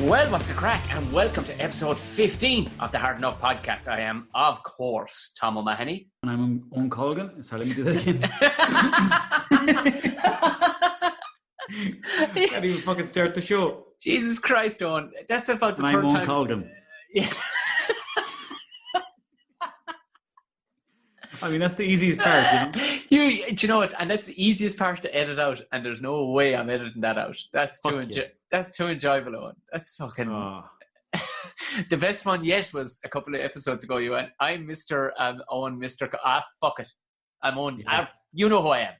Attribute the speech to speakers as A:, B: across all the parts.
A: Well, what's the crack? And welcome to episode 15 of the Hard Enough podcast. I am, of course, Tom O'Mahony.
B: And I'm Owen Colgan. So let me do that again. Can't even fucking start the show.
A: Jesus Christ, Owen. That's about the
B: and
A: third
B: I'm
A: time.
B: Owen Colgan.
A: Yeah.
B: I mean, that's the easiest part, you know?
A: Do you know what? And that's the easiest part to edit out, and there's no way I'm editing that out. That's too enjoyable, Owen. That's fucking...
B: Oh.
A: The best one yet was a couple of episodes ago. You went, I'm Mr. Owen, Mr. Fuck it. I'm Owen.
B: Yeah.
A: You know who I am.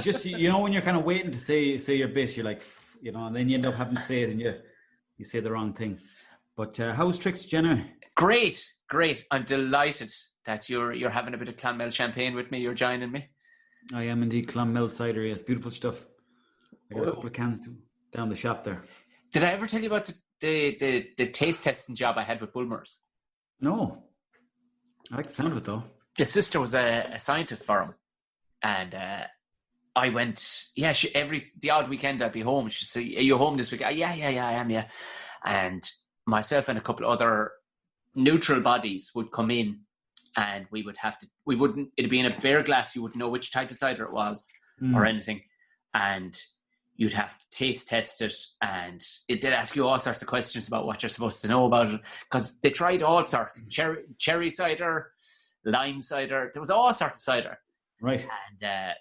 B: Just, you know, when you're kind of waiting to say your bit, you're like, you know, and then you end up having to say it and you say the wrong thing. But how's Tricks, Jenna?
A: Great. I'm delighted that you're having a bit of Clonmel champagne with me. You're joining me.
B: I am indeed. Clonmel cider, yes. Beautiful stuff. I got a couple of cans down the shop there.
A: Did I ever tell you about the taste testing job I had with Bulmers?
B: No. I like the sound of it, though.
A: His sister was a scientist for him. And I went, the odd weekend I'd be home. She'd say, are you home this week? Yeah, I am, yeah. And myself and a couple of other neutral bodies would come in, and it'd be in a beer glass. You wouldn't know which type of cider it was or anything. And you'd have to taste test it. And it did ask you all sorts of questions about what you're supposed to know about it. Because they tried all sorts. Cherry cider, lime cider. There was all sorts of cider.
B: Right.
A: And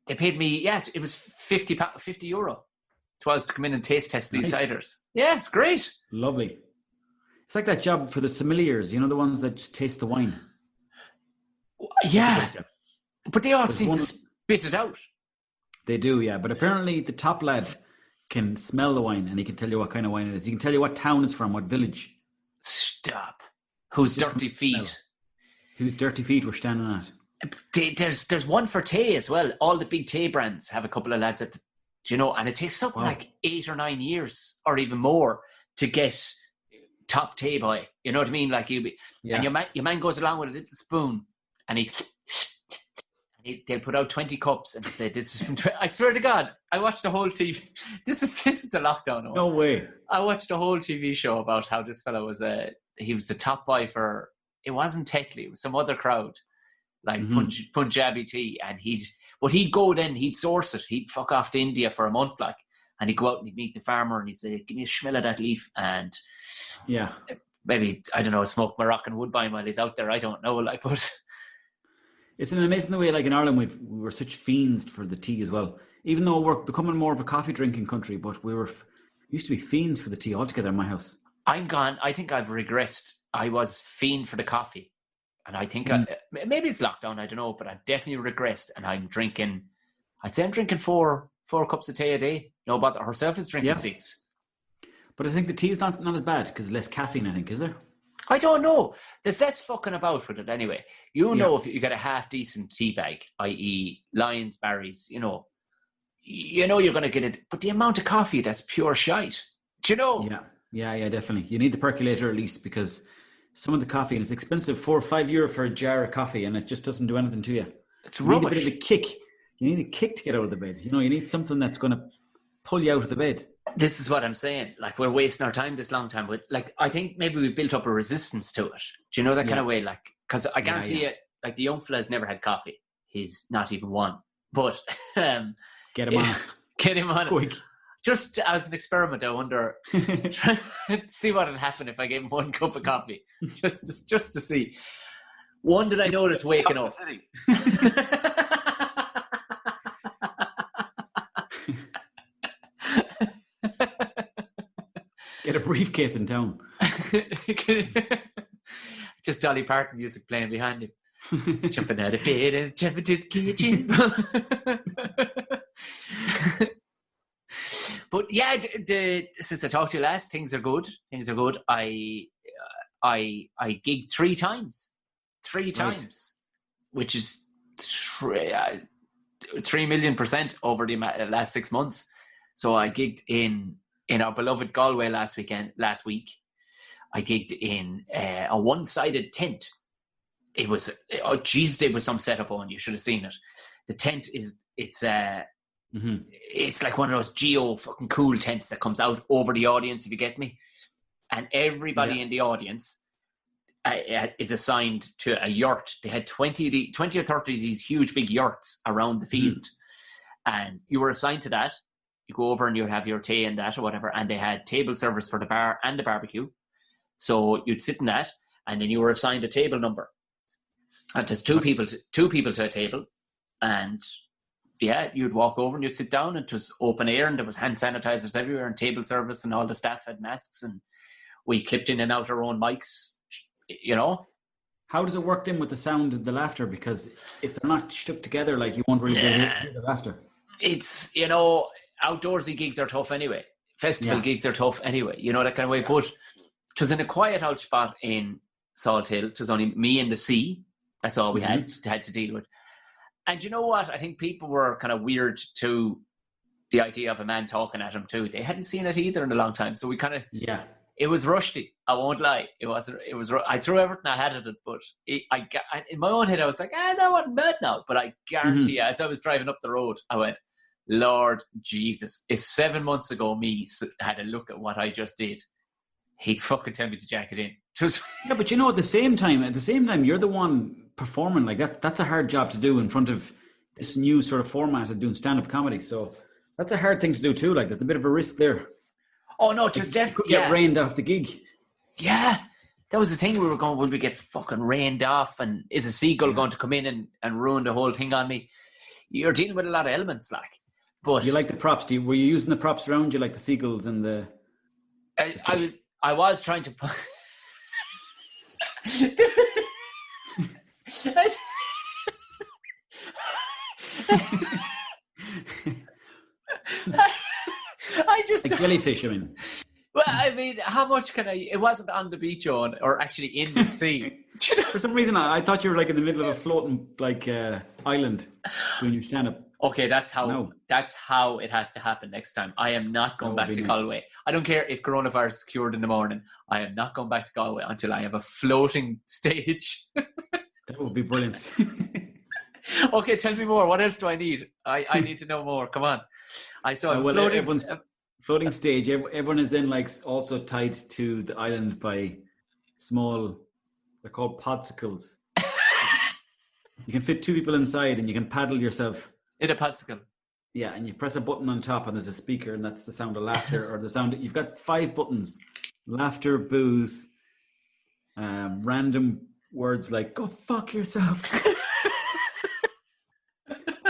A: they paid me, it was €50. It was to come in and taste test these ciders. Yeah, it's great.
B: Lovely. It's like that job for the sommeliers, you know, the ones that just taste the wine.
A: Yeah. But they all seem to spit it out.
B: They do, yeah. But apparently the top lad can smell the wine and he can tell you what kind of wine it is. He can tell you what town it's from, what village.
A: Stop. Whose dirty feet?
B: Smell. Whose dirty feet we're standing at.
A: There's one for tea as well. All the big tea brands have a couple of lads and it takes something like 8 or 9 years or even more to get top tea boy. You know what I mean? Like and your man goes along with a little spoon and they'll put out 20 cups and say, this is from, I swear to God, I watched the whole TV. This is the lockdown.
B: No way.
A: I watched a whole TV show about how this fellow was he was the top boy for, it wasn't Tetley, it was some other crowd. Like Punjabi tea, and he'd go then, he'd source it, he'd fuck off to India for a month, like, and he'd go out and he'd meet the farmer and he'd say, give me a smell of that leaf, and maybe, I don't know, smoke Moroccan woodbine while he's out there, I don't know, like, but...
B: It's an amazing the way, like in Ireland, we were such fiends for the tea as well, even though we're becoming more of a coffee drinking country, but we used to be fiends for the tea altogether in my house. I'm
A: gone, I think I've regressed. I was fiend for the coffee. And I think maybe it's lockdown, I don't know, but I've definitely regressed. And I'm drinking 4 cups of tea a day. No, but herself is drinking 6.
B: But I think the tea is not as bad because less caffeine, I think, is there?
A: I don't know. There's less fucking about with it anyway. You know, if you get a half decent tea bag, i.e. Lions, Barry's, you know you're going to get it. But the amount of coffee, that's pure shite. Do you know?
B: Yeah, definitely. You need the percolator at least because... Some of the coffee, and it's expensive, €4 or €5 for a jar of coffee, and it just doesn't do anything to you.
A: It's rubbish.
B: You need a bit of a kick. You need a kick to get out of the bed. You know, you need something that's going to pull you out of the bed.
A: This is what I'm saying. Like, we're wasting our time this long time. But, like, I think maybe we built up a resistance to it. Do you know that kind of way? Like, because I guarantee you, like, the young fella's never had coffee. He's not even one. But...
B: Get him on it.
A: Get him on
B: Quick.
A: It. Just as an experiment, I wonder, see what would happen if I gave him 1 cup of coffee, just to see. One, did I notice waking up?
B: Get a briefcase in town.
A: Just Dolly Parton music playing behind him. Jumping out of bed and jumping to the kitchen. But yeah, since I talked to you last, things are good. I gigged 3 times, which is 3 million% over the last 6 months. So I gigged in our beloved Galway last week. I gigged in a one-sided tent. It was, there was some setup on. You should have seen it. The tent it's
B: Mm-hmm.
A: It's like one of those geo fucking cool tents that comes out over the audience, if you get me. And everybody in the audience is assigned to a yurt. They had 20 or 30 of these huge big yurts around the field. And you were assigned to that. You go over and you have your tea and that or whatever. And they had table service for the bar and the barbecue. So you'd sit in that, and then you were assigned a table number. And there's two people to a table. And yeah, you'd walk over and you'd sit down. It was open air and there was hand sanitizers everywhere and table service, and all the staff had masks, and we clipped in and out our own mics, you know.
B: How does it work then with the sound and the laughter? Because if they're not stuck together, like, you won't really hear the laughter.
A: It's, you know, outdoorsy gigs are tough anyway. Festival gigs are tough anyway, you know, that kind of way. But it was in a quiet out spot in Salt Hill. It was only me and the sea. That's all we had to deal with. And you know what? I think people were kind of weird to the idea of a man talking at them too. They hadn't seen it either in a long time. So we kind of... Yeah. It was rusty. I won't lie. It wasn't. It was. I threw everything I had at it, but in my own head, I was like, no, I'm bad now. But I guarantee you, as I was driving up the road, I went, Lord Jesus, if 7 months ago me had a look at what I just did, he'd fucking tell me to jack it in.
B: Yeah, but you know, at the same time, you're the one performing. Like that's a hard job to do in front of this new sort of format of doing stand-up comedy. So that's a hard thing to do too. Like, there's a bit of a risk there.
A: Oh no, just definitely
B: get rained off the gig.
A: Yeah, that was the thing. We were going, would we get fucking rained off? And is a seagull going to come in and ruin the whole thing on me? You're dealing with a lot of elements, like. But
B: you like the props? Were you using the props around you, like the seagulls and the?
A: I was trying to. I just
B: like jellyfish. I mean,
A: well, I mean, how much can I? It wasn't on the beach, or actually in the sea.
B: For some reason, I thought you were like in the middle of a floating island doing your stand-up.
A: Okay, that's how it has to happen next time. I am not going back to Galway. I don't care if coronavirus is cured in the morning. I am not going back to Galway until I have a floating stage.
B: That would be brilliant.
A: Okay, tell me more. What else do I need? I need to know more. Come on. I saw a
B: floating stage. Everyone is then like also tied to the island by small. They're called podsicles. You can fit two people inside, and you can paddle yourself.
A: In a podsicle.
B: Yeah, and you press a button on top, and there's a speaker, and that's the sound of laughter, or the sound. You've got 5 buttons: laughter, booze, random words like "go fuck yourself,"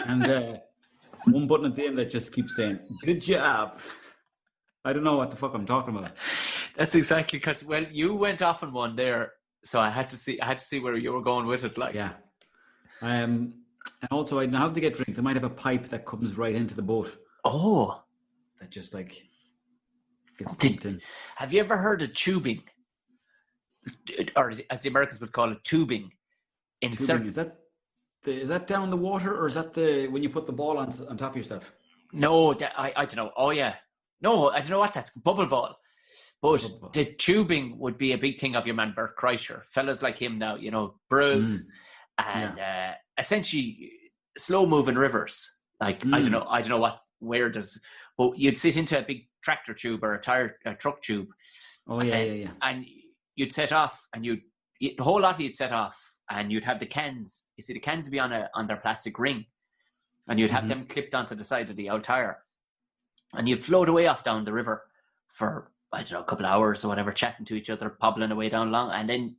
B: and one button at the end that just keeps saying "good job." I don't know what the fuck I'm talking about.
A: That's exactly because you went off on one there, so I had to see where you were going with it. Like,
B: yeah. And also, I don't have to get drink. They might have a pipe that comes right into the boat.
A: Oh,
B: that just like gets dumped in.
A: Have you ever heard of tubing, or as the Americans would call it, tubing?
B: Is that down the water, or is that when you put the ball on top of yourself?
A: No, I don't know. Oh yeah, no, I don't know what that's bubble ball. But the tubing would be a big thing of your man Bert Kreischer, fellas like him now, you know, bros. And essentially slow moving rivers. Like I don't know where does, but you'd sit into a big tractor tube or a truck tube.
B: Oh yeah.
A: And you'd set off, and the whole lot of you'd set off, and you'd have the cans. You see, the cans would be on their plastic ring, and you'd have them clipped onto the side of the old tire, and you'd float away off down the river for I don't know a couple of hours or whatever, chatting to each other, pobbling away down along, and then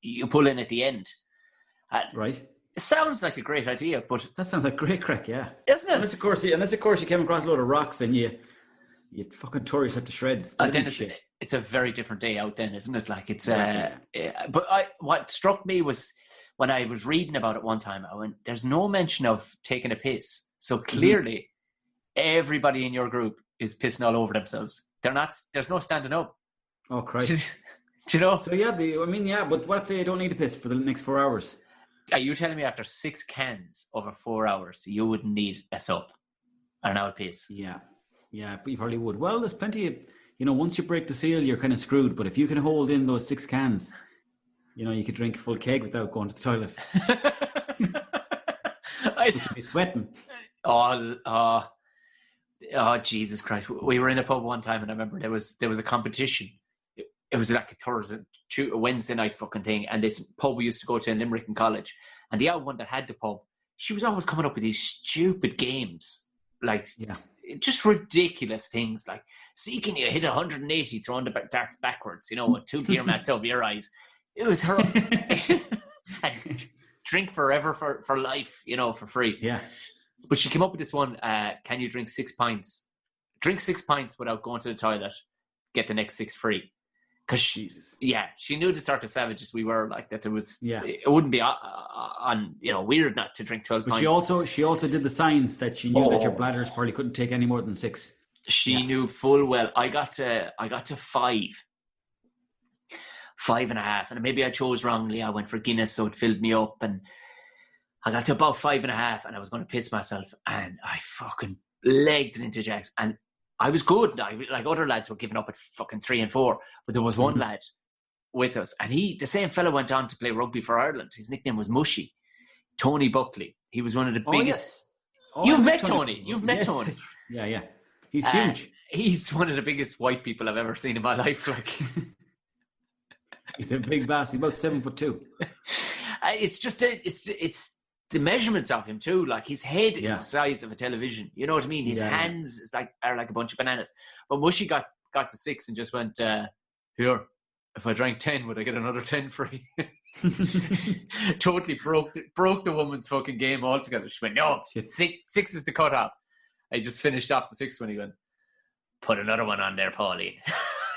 A: you pull in at the end.
B: Right.
A: It sounds like a great idea, but
B: that sounds like great crack, yeah.
A: Isn't it?
B: Unless of course you came across a load of rocks and you fucking tore yourself to shreds.
A: Then it's a very different day out then, isn't it? Like it's but what struck me was when I was reading about it one time, I went, there's no mention of taking a piss. So clearly everybody in your group is pissing all over themselves. There's no standing up.
B: Oh Christ.
A: Do you know?
B: So but what if they don't need to piss for the next 4 hours?
A: Are you telling me after 6 cans over 4 hours, you wouldn't need a sup or now a piss?
B: Yeah, but you probably would. Well, there's plenty of, once you break the seal, you're kind of screwed. But if you can hold in those 6 cans, you could drink a full keg without going to the toilet. You should be sweating.
A: Oh, Jesus Christ. We were in a pub one time and I remember there was a competition. It was like a Wednesday night fucking thing. And this pub we used to go to in Limerick in college. And the other one that had the pub, she was always coming up with these stupid games. Like, just ridiculous things. Like, see, can you hit 180 throwing the darts backwards, with 2 beer mats over your eyes. It was her. And drink forever for life, for free.
B: Yeah.
A: But she came up with this one, can you drink 6 pints? Drink 6 pints without going to the toilet, get the next 6 free. Because she knew the sort of savages we were, like that. It wouldn't be weird not to drink 12 pints.
B: But she also did the science that she knew that your bladders probably couldn't take any more than 6.
A: She knew full well. I got to 5.5, and maybe I chose wrongly. I went for Guinness, so it filled me up, and I got to about 5.5, and I was going to piss myself, and I fucking legged it into Jacks, and I was good. Like other lads were giving up at fucking 3 and 4, but there was one lad with us, and the same fella went on to play rugby for Ireland. His nickname was Mushy. Tony Buckley. He was one of the biggest. Yes. You've met Tony. You've met Tony.
B: Yeah. He's huge.
A: He's one of the biggest white people I've ever seen in my life. Like,
B: he's a big bass. He's about 7'2".
A: It's just it's the measurements of him too. Like, his head is the size of a television. You know what I mean? His hands are like a bunch of bananas. But Mushy got to 6 and just went, here, if I drank 10, would I get another 10 free? Totally broke the woman's fucking game altogether. She went, no, 6 is the cutoff. I just finished off the 6 when he went, put another one on there, Pauline.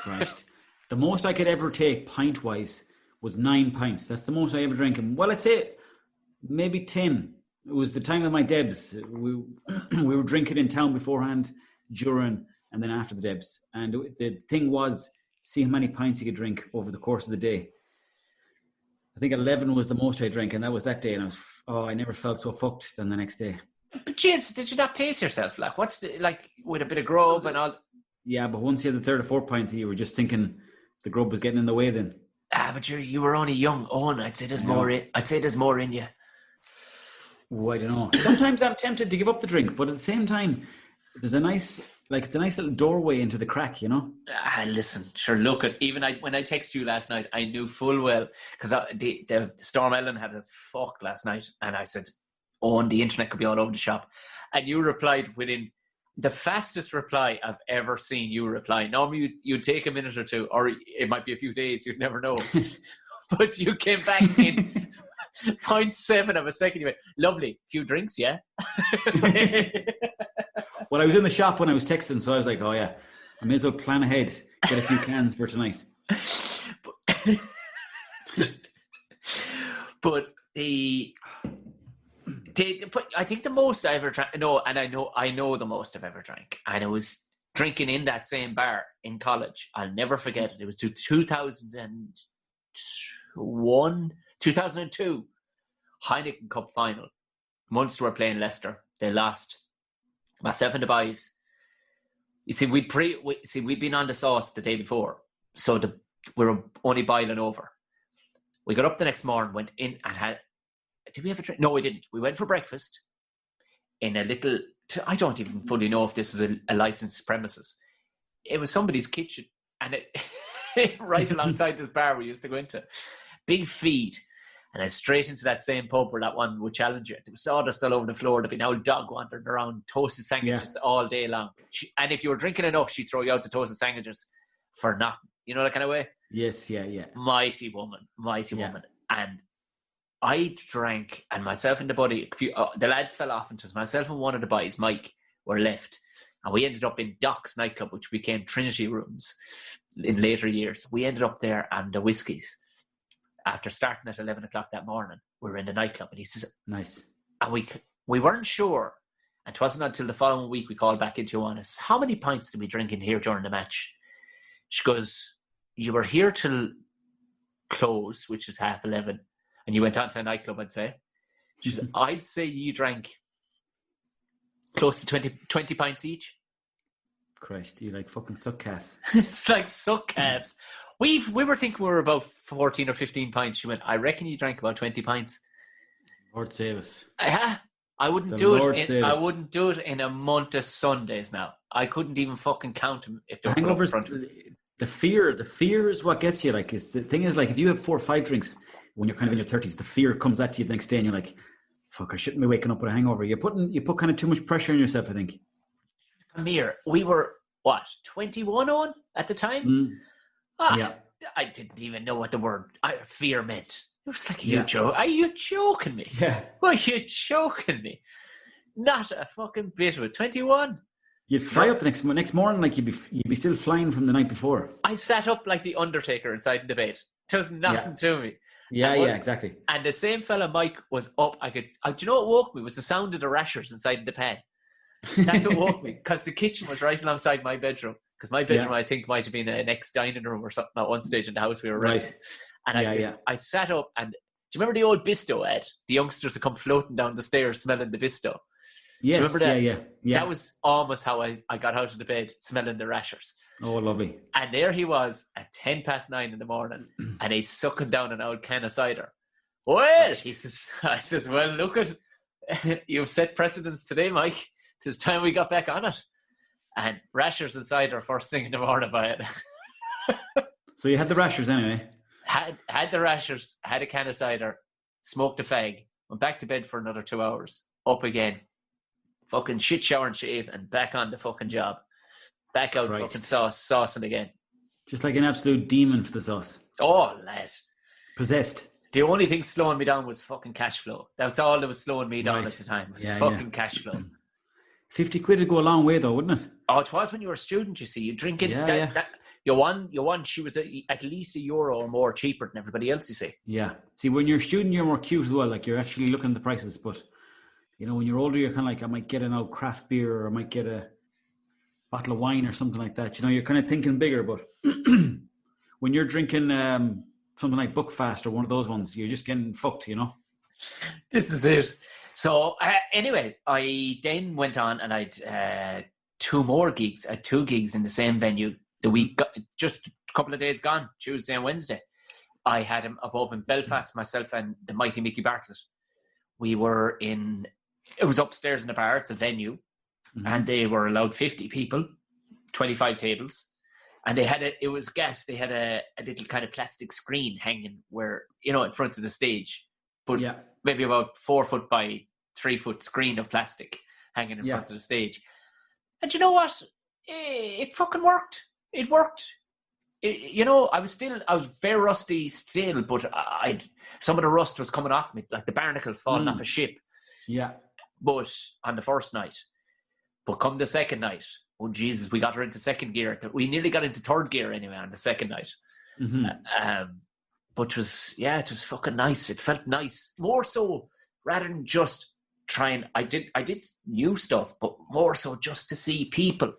B: Christ. The most I could ever take pint-wise was 9 pints. That's the most I ever drank. Well, I'd say maybe 10. It was the time of my Debs. We were drinking in town beforehand, during, and then after the Debs. And the thing was, see how many pints you could drink over the course of the day. I think 11 was the most I drank, and that was that day. And I never felt so fucked than the next day.
A: But jeez, did you not pace yourself? Like, with a bit of grub and all? Yeah,
B: but once you had the 3rd or 4th pint, you were just thinking the grub was getting in the way then.
A: But you were only young. I'd say there's more in you.
B: Oh, I don't know. Sometimes I'm tempted to give up the drink, but at the same time, there's it's a nice little doorway into the crack,
A: Listen, sure, look at, even when I texted you last night, I knew full well, because the Storm Ellen had us fucked last night, and I said, and the internet could be all over the shop. And you replied within the fastest reply I've ever seen you reply. Normally you'd take a minute or two, or it might be a few days, you'd never know. But you came back in 0.7 of a second. You went, lovely, few drinks, yeah?
B: Well, I was in the shop when I was texting, so I was like, oh yeah, I may as well plan ahead, get a few cans for tonight. But I think the most I ever drank, I know the most I've ever drank, and it was drinking in that same bar in college. I'll never forget it. It was 2002 Heineken Cup final. Munster were playing Leicester. They lost. Myself and the boys. You see, we'd been on the sauce the day before, so we were only boiling over. We got up the next morning, went in and had. Did we have a drink? No, we didn't. We went for breakfast in a little. I don't even fully know if this is a licensed premises. It was somebody's kitchen, and it right alongside this bar we used to go into. Big feed, and then straight into that same pub where that one would challenge you. There was sawdust all over the floor. There'd be an old dog wandering around, toasted sandwiches all day long. And if you were drinking enough, she'd throw you out the toasted sandwiches for nothing. You know that kind of way? Yes, yeah.
A: Mighty woman. And I drank, and myself and the buddy, the lads fell off, and it was myself and one of the boys, Mike, were left. And we ended up in Doc's nightclub, which became Trinity Rooms in later years. We ended up there, and the whiskies, after starting at 11 o'clock that morning, we were in the nightclub, and he says,
B: nice.
A: And we weren't sure, and it wasn't until the following week we called back into honest, how many pints did we drink in here during the match? She goes, you were here till close, which is 11:30, and you went on to a nightclub, I'd say. She said, I'd say you drank close to 20 pints each.
B: Christ, you like fucking suck calves.
A: It's like suck calves. We were thinking we were about 14 or 15 pints. She went, I reckon you drank about 20 pints.
B: Lord save us.
A: I I wouldn't
B: The
A: do
B: Lord
A: it.
B: save
A: I
B: us.
A: wouldn't do it in a month of Sundays now. I couldn't even fucking count them if they
B: The
A: were put up in
B: hangovers,
A: front of me.
B: the fear is what gets you. Like, it's the thing is, like, if you have 4 or 5 drinks when you're kind of in your 30s, the fear comes at you the next day, and you're like, "Fuck, I shouldn't be waking up with a hangover." You put kind of too much pressure on yourself, I think.
A: Amir, we were what 21 on at the time.
B: Mm,
A: Ah,
B: yeah,
A: I didn't even know what the word fear meant. It was like,
B: Yeah.
A: are you joking me?
B: yeah.
A: Are you joking me? Not a fucking bit of it. 21.
B: You'd fly up the next morning, like you'd be still flying from the night before.
A: I sat up like the Undertaker inside the bed. There was nothing to me.
B: Yeah,
A: And
B: yeah, exactly.
A: And the same fella, Mike, was up. Do you know what woke me? Was the sound of the rashers inside the pan. That's what woke me, because the kitchen was right alongside my bedroom. Because my bedroom, I think, might have been an ex-dining room or something at one stage in the house we were renting.
B: Right.
A: And I sat up, and do you remember the old Bisto, Ed? The youngsters would come floating down the stairs smelling the Bisto.
B: Yes,
A: do you remember that?
B: Yeah.
A: That was almost how I got out of the bed, smelling the rashers.
B: Oh, lovely.
A: And there he was at 9:10 in the morning, and he's sucking down an old can of cider. Well, I says, well, look at, you've set precedence today, Mike. It's time we got back on it. And rashers and cider first thing in the morning by it.
B: So you had the rashers anyway?
A: Had the rashers, had a can of cider, smoked a fag, went back to bed for another 2 hours, up again, fucking shit shower and shave, and back on the fucking job. Back out fucking saucing again.
B: Just like an absolute demon for the sauce.
A: Oh, lad.
B: Possessed.
A: The only thing slowing me down was fucking cash flow. That's all that was slowing me down at the time. It was fucking cash flow.
B: 50 quid would go a long way though, wouldn't it?
A: Oh, it was when you were a student, you see. You're drinking your one, she was at least €1 or more cheaper than everybody else, you see.
B: Yeah. See, when you're a student, you're more cute as well. Like, you're actually looking at the prices. But, you know, when you're older, you're kind of like, I might get an old craft beer, or I might get a bottle of wine or something like that. You know, you're kind of thinking bigger. But when you're drinking something like Buckfast or one of those ones, you're just getting fucked, you know?
A: This is it. So, anyway, I then went on and I'd 2 more gigs. I had 2 gigs in the same venue the week, just a couple of days gone, Tuesday and Wednesday. I had him above in Belfast, myself and the mighty Mickey Bartlett. We were it was upstairs in the bar, it's a venue, and they were allowed 50 people, 25 tables. And they had it was gas, they had a little kind of plastic screen hanging where, you know, in front of the stage. But maybe about 4 foot by 3 foot screen of plastic hanging in front of the stage. And you know what? It fucking worked. It worked. You know, I was very rusty still, but some of the rust was coming off me, like the barnacles falling off a ship. Yeah. But on the first night. But come the second night, oh Jesus, we got her into second gear. We nearly got into third gear anyway on the second night. But it was fucking nice. It felt nice. More so, rather than just trying, I did new stuff, but more so just to see people.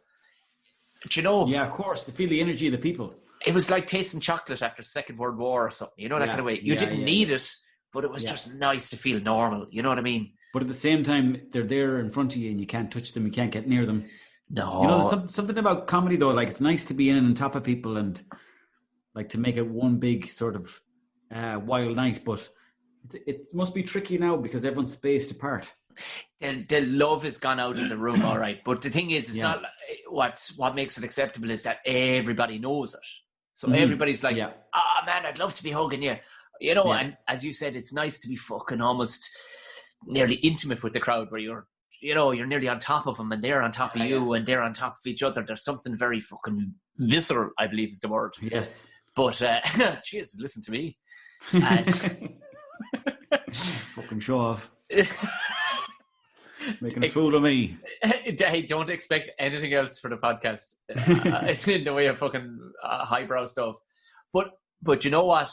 A: Do you know?
B: Yeah, of course, to feel the energy of the people.
A: It was like tasting chocolate after Second World War or something. You know, that kind of way. You didn't need it, but it was just nice to feel normal. You know what I mean?
B: But at the same time, they're there in front of you and you can't touch them. You can't get near them.
A: No.
B: You know, there's something about comedy, though. Like, it's nice to be in and on top of people and, like, to make it one big sort of wild night. But it must be tricky now because everyone's spaced apart.
A: The love has gone out of the room, all right. But the thing is, it's not what makes it acceptable is that everybody knows it. So everybody's like, man, I'd love to be hugging you. You know, and as you said, it's nice to be fucking almost nearly intimate with the crowd where you're nearly on top of them and they're on top of you and they're on top of each other. There's something very fucking visceral, I believe is the word.
B: Yes.
A: But, Jesus, listen to me. And
B: fucking show off. Making a fool of me.
A: Hey, don't expect anything else for the podcast. It's in the way of fucking highbrow stuff. But you know what?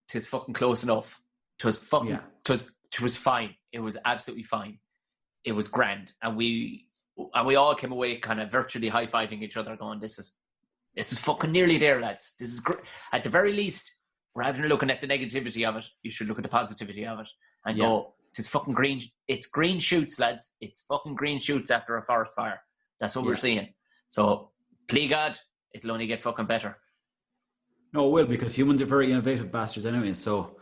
A: It was fucking close enough. It was fucking. It was fine. It was absolutely fine. It was grand, and we all came away kind of virtually high fiving each other, going, "This is fucking nearly there, lads. This is great." At the very least, rather than looking at the negativity of it, you should look at the positivity of it and go, "It's fucking green. It's green shoots, lads. It's fucking green shoots after a forest fire." That's what we're seeing. So, please God, it'll only get fucking better.
B: No, it will, because humans are very innovative bastards anyway. So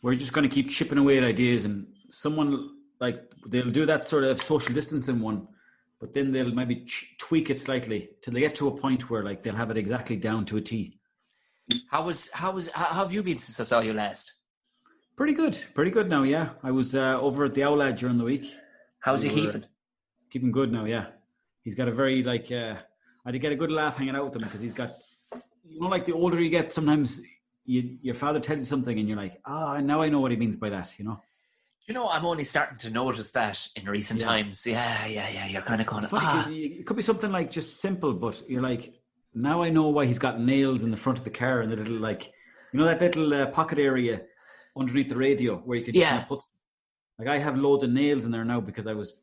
B: we're just going to keep chipping away at ideas, and someone like they'll do that sort of social distancing one, but then they'll maybe tweak it slightly till they get to a point where like they'll have it exactly down to a T.
A: How have you been since I saw you last?
B: Pretty good now. Yeah, I was over at the Owlad during the week.
A: How's he keeping?
B: Keeping good now. Yeah, he's got a very I had to get a good laugh hanging out with him because he's got, like the older you get, sometimes your father tells you something and you're like, now I know what he means by that.
A: I'm only starting to notice that in recent times. Yeah. You're kind of going,
B: it's funny, it could be something like just simple, but you're like, now I know why he's got nails in the front of the car and the little that little pocket area underneath the radio where you could just kind of put. Like I have loads of nails in there now because I was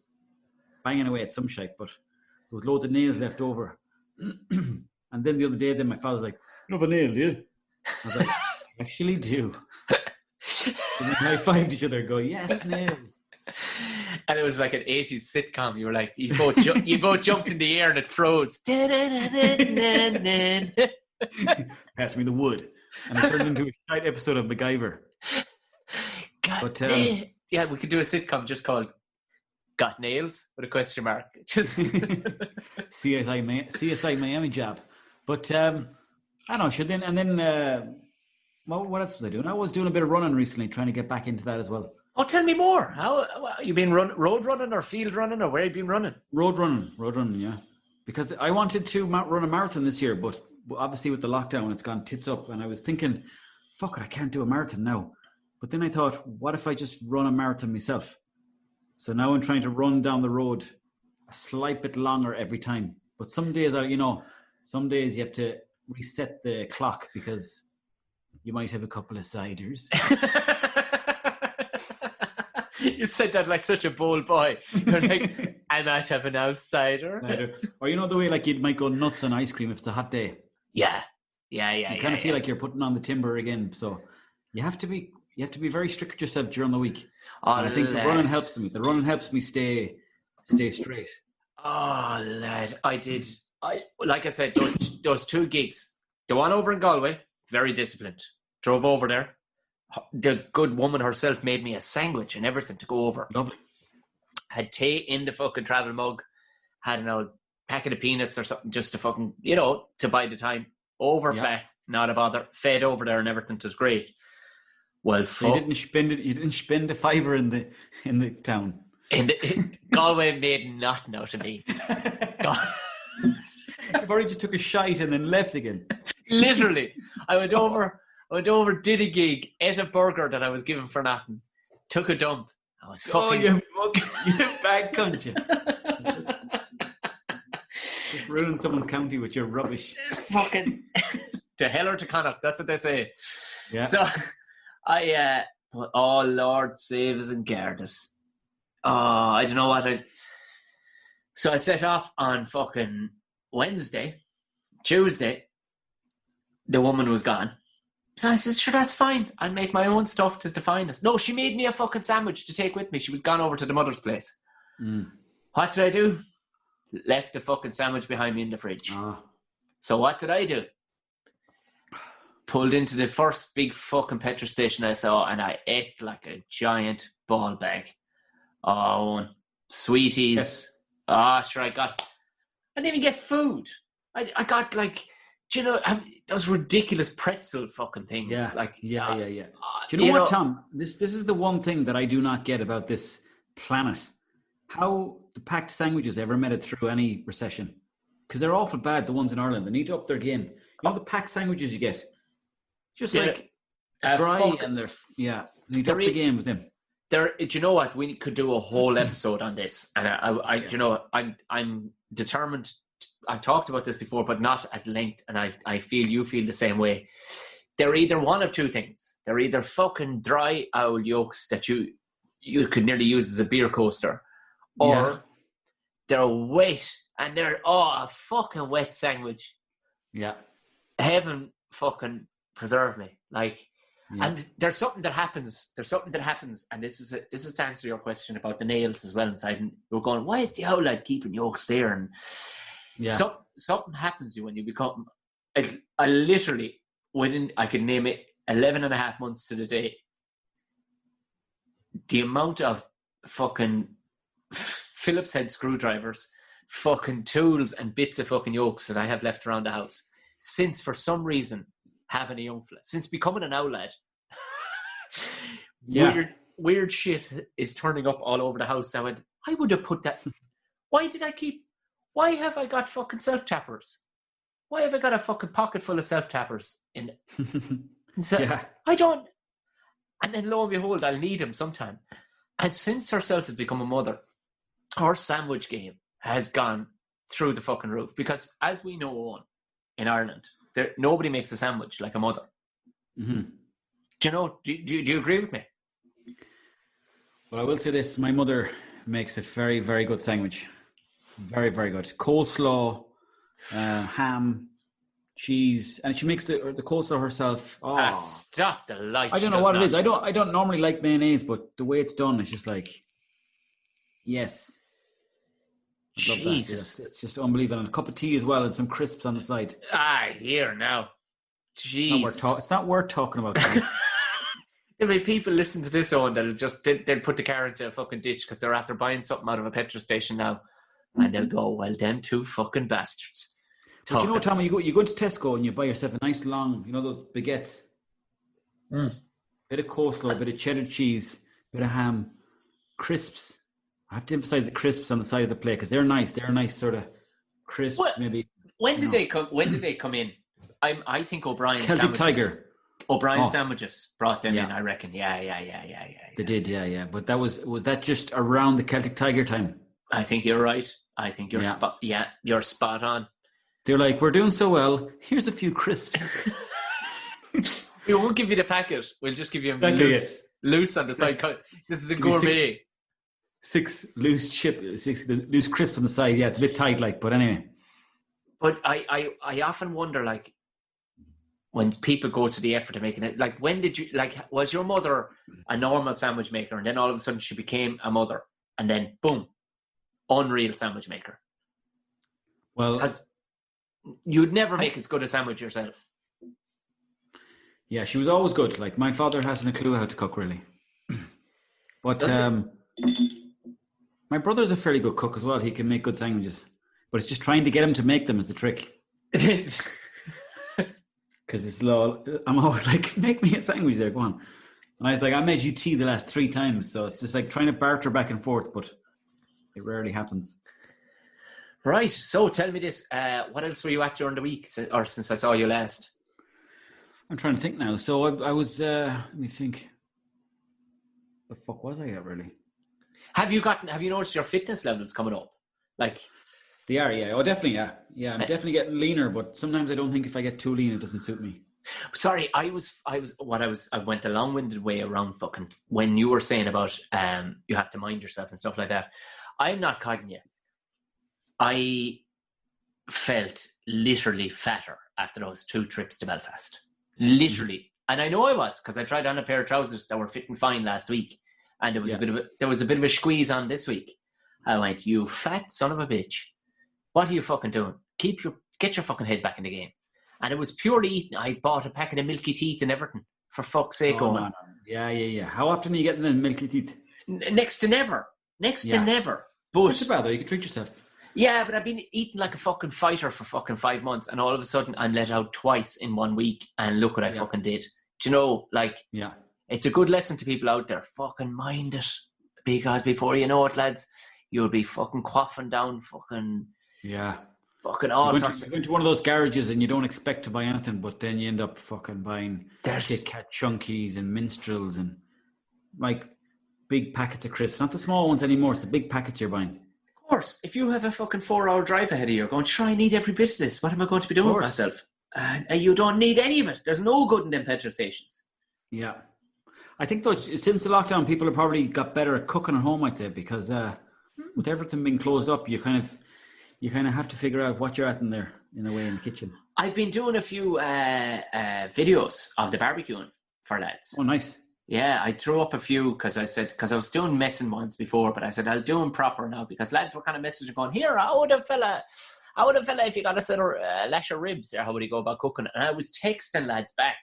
B: banging away at some shite, but there was loads of nails left over. And then the other day, my father was like, "You have a nail, do you?" I was like, "I actually do." And we high-fived each other and go, "Yes, nails."
A: And it was like an 80s sitcom. You were like, you both jumped in the air and it froze.
B: Pass me the wood. And it turned into a shite episode of MacGyver.
A: Yeah, we could do a sitcom just called Got Nails with a question mark. Just
B: CSI Miami job. But I don't know, what else was I doing? I was doing a bit of running recently, trying to get back into that as well.
A: Oh, tell me more. How you been road running or field running, or where have you been running?
B: Road running, yeah. Because I wanted to run a marathon this year, but obviously with the lockdown, it's gone tits up. And I was thinking, fuck it, I can't do a marathon now. But then I thought, what if I just run a marathon myself? So now I'm trying to run down the road a slight bit longer every time. But some days some days you have to reset the clock because you might have a couple of ciders.
A: You said that like such a bold boy. You're like, I might have an outsider.
B: Or the way like you might go nuts on ice cream if it's a hot day.
A: Yeah.
B: You kind of feel like you're putting on the timber again. So you have to be very strict with yourself during the week. And I think the running helps me. The running helps me stay straight.
A: Oh, lad. Like I said, those two gigs. The one over in Galway, very disciplined. Drove over there. The good woman herself made me a sandwich and everything to go over.
B: Lovely.
A: Had tea in the fucking travel mug. Had an packet of peanuts or something just to fucking, to buy the time. Back, not a bother. Fed over there and everything was great. Well,
B: fuck. You didn't spend a fiver in the town.
A: Galway made nothing out of me.
B: You've already just took a shite and then left again.
A: Literally. I went over, did a gig, ate a burger that I was given for nothing, took a dump. I was fucking...
B: you bad cunt, you. Just ruined someone's county with your rubbish.
A: Fucking... To hell or to Connacht, that's what they say.
B: Yeah.
A: So, oh, Lord, save us and guard us. Oh, I don't know what So I set off on fucking Wednesday. Tuesday, the woman was gone. So I said, sure, that's fine. I'll make my own stuff to define us. No, she made me a fucking sandwich to take with me. She was gone over to the mother's place. What did I do? Left the fucking sandwich behind me in the fridge. So what did I do? Pulled into the first big fucking petrol station I saw and I ate like a giant ball bag. Oh, sweeties. Sure, I didn't even get food. I got like... Do you know those ridiculous pretzel fucking things?
B: Yeah,
A: like
B: yeah. Do you know what, Tom? This is the one thing that I do not get about this planet. How the packed sandwiches ever made it through any recession? Because they're awful bad. The ones in Ireland, they need to up their game. The packed sandwiches you get, just like dry and they're need to up the game with them.
A: Do you know what? We could do a whole episode on this, and I'm determined. I've talked about this before, but not at length, and I feel you feel the same way. They're either one of two things. They're either fucking dry owl yolks that you could nearly use as a beer coaster, or they're wet, and they're a fucking wet sandwich.
B: Yeah.
A: Heaven fucking preserve me. And there's something that happens, and this is to answer your question about the nails as well inside, and we're going, why is the owl lad keeping yolks there? And something happens to you when you become... I literally, I could name it 11 and a half months to the day, the amount of fucking Phillips head screwdrivers, fucking tools and bits of fucking yokes that I have left around the house since, for some reason, having a young fella, since becoming an owl lad. Weird shit is turning up all over the house. I would have put that. Why have I got fucking self-tappers? Why have I got a fucking pocket full of self-tappers in so I don't. And then lo and behold, I'll need them sometime. And since herself has become a mother, her sandwich game has gone through the fucking roof. Because as we know, Owen, in Ireland, nobody makes a sandwich like a mother.
B: Mm-hmm.
A: Do you know? Do you agree with me?
B: Well, I will say this: my mother makes a very, very good sandwich. Very, very good. Coleslaw, ham, cheese, and she makes the coleslaw herself. Oh,
A: stop the light!
B: I don't know what it is. I don't normally like mayonnaise, but the way it's done, it's just like, yes.
A: Jesus,
B: it's just unbelievable. And a cup of tea as well, and some crisps on the side.
A: Here now. Jesus,
B: it's not worth talking about.
A: There'll be people listen to this on that'll they'll put the car into a fucking ditch because they're after buying something out of a petrol station now, and they'll go, "Well, them two fucking bastards."
B: But you know, Tommy, you go into Tesco and you buy yourself a nice long, those baguettes. Bit of coleslaw, bit of cheddar cheese, bit of ham, crisps. I have to emphasize the crisps on the side of the plate because they're nice. They're a nice sort of crisps, maybe.
A: When did they come? When did they come in? I think O'Brien
B: Celtic
A: sandwiches.
B: Tiger.
A: O'Brien sandwiches brought them in, I reckon. Yeah.
B: They did, yeah. But was that just around the Celtic Tiger time?
A: I think you're right. I think you're you're spot on.
B: They're like, we're doing so well. Here's a few crisps.
A: We won't give you the packet. We'll just give you loose on the side. This is a gourmet.
B: Six loose crisps on the side. Yeah, it's a bit tight, but anyway.
A: But I often wonder, when people go to the effort of making it, when did you, was your mother a normal sandwich maker and then all of a sudden she became a mother and then boom, unreal sandwich maker?
B: Well,
A: because you'd never make as good a sandwich yourself.
B: Yeah, she was always good. My father hasn't a clue how to cook, really. But my brother's a fairly good cook as well. He can make good sandwiches. But it's just trying to get him to make them is the trick. Because I'm always like, make me a sandwich there, go on. And I was like, I made you tea the last 3 times. So it's just like trying to barter back and forth, but it rarely happens.
A: Right. So tell me this. What else were you at during the week or since I saw you last?
B: I'm trying to think now. So I was, let me think. The fuck was I at, really?
A: Have you noticed your fitness levels coming up?
B: They are, yeah. Oh, definitely, yeah. Yeah, I'm definitely getting leaner, but sometimes I don't think if I get too lean, it doesn't suit me.
A: Sorry, I went a long-winded way around fucking when you were saying about you have to mind yourself and stuff like that. I'm not kidding you. I felt literally fatter after those 2 trips to Belfast. Literally. And I know I was, because I tried on a pair of trousers that were fitting fine last week. And there was a bit of a squeeze on this week. I went, you fat son of a bitch. What are you fucking doing? Get your fucking head back in the game. And it was purely eating. I bought a packet of Milky Teeth and everything. For fuck's sake, Owen.
B: No. Yeah. How often are you getting the Milky Teeth?
A: Next to never. To never. But
B: it's bad though. You can treat yourself.
A: Yeah, but I've been eating like a fucking fighter for fucking 5 months, and all of a sudden I'm let out twice in 1 week, and look what I fucking did. Do you know, it's a good lesson to people out there. Fucking mind it, because before you know it, lads, you'll be fucking quaffing down fucking all sorts.
B: You go into one of those garages and you don't expect to buy anything, but then you end up fucking buying Kit Kat Chunkies and Minstrels and big packets of crisps. Not the small ones anymore. It's the big packets you're buying.
A: Of course, if you have a fucking 4-hour drive ahead of you, you're going, try and eat every bit of this. What am I going to be doing with myself? And you don't need any of it. There's no good in them petrol stations.
B: Yeah. I think though, since the lockdown, people have probably got better at cooking at home, I'd say, because with everything being closed up, you kind of have to figure out what you're at in there, in a way, in the kitchen.
A: I've been doing a few videos of the barbecuing for lads.
B: Oh, nice.
A: Yeah, I threw up a few because I was doing messing ones before, but I said I'll do them proper now because lads were kind of messaging going, here, how would a fella if you got a set of lash of ribs there, how would he go about cooking it? And I was texting lads back.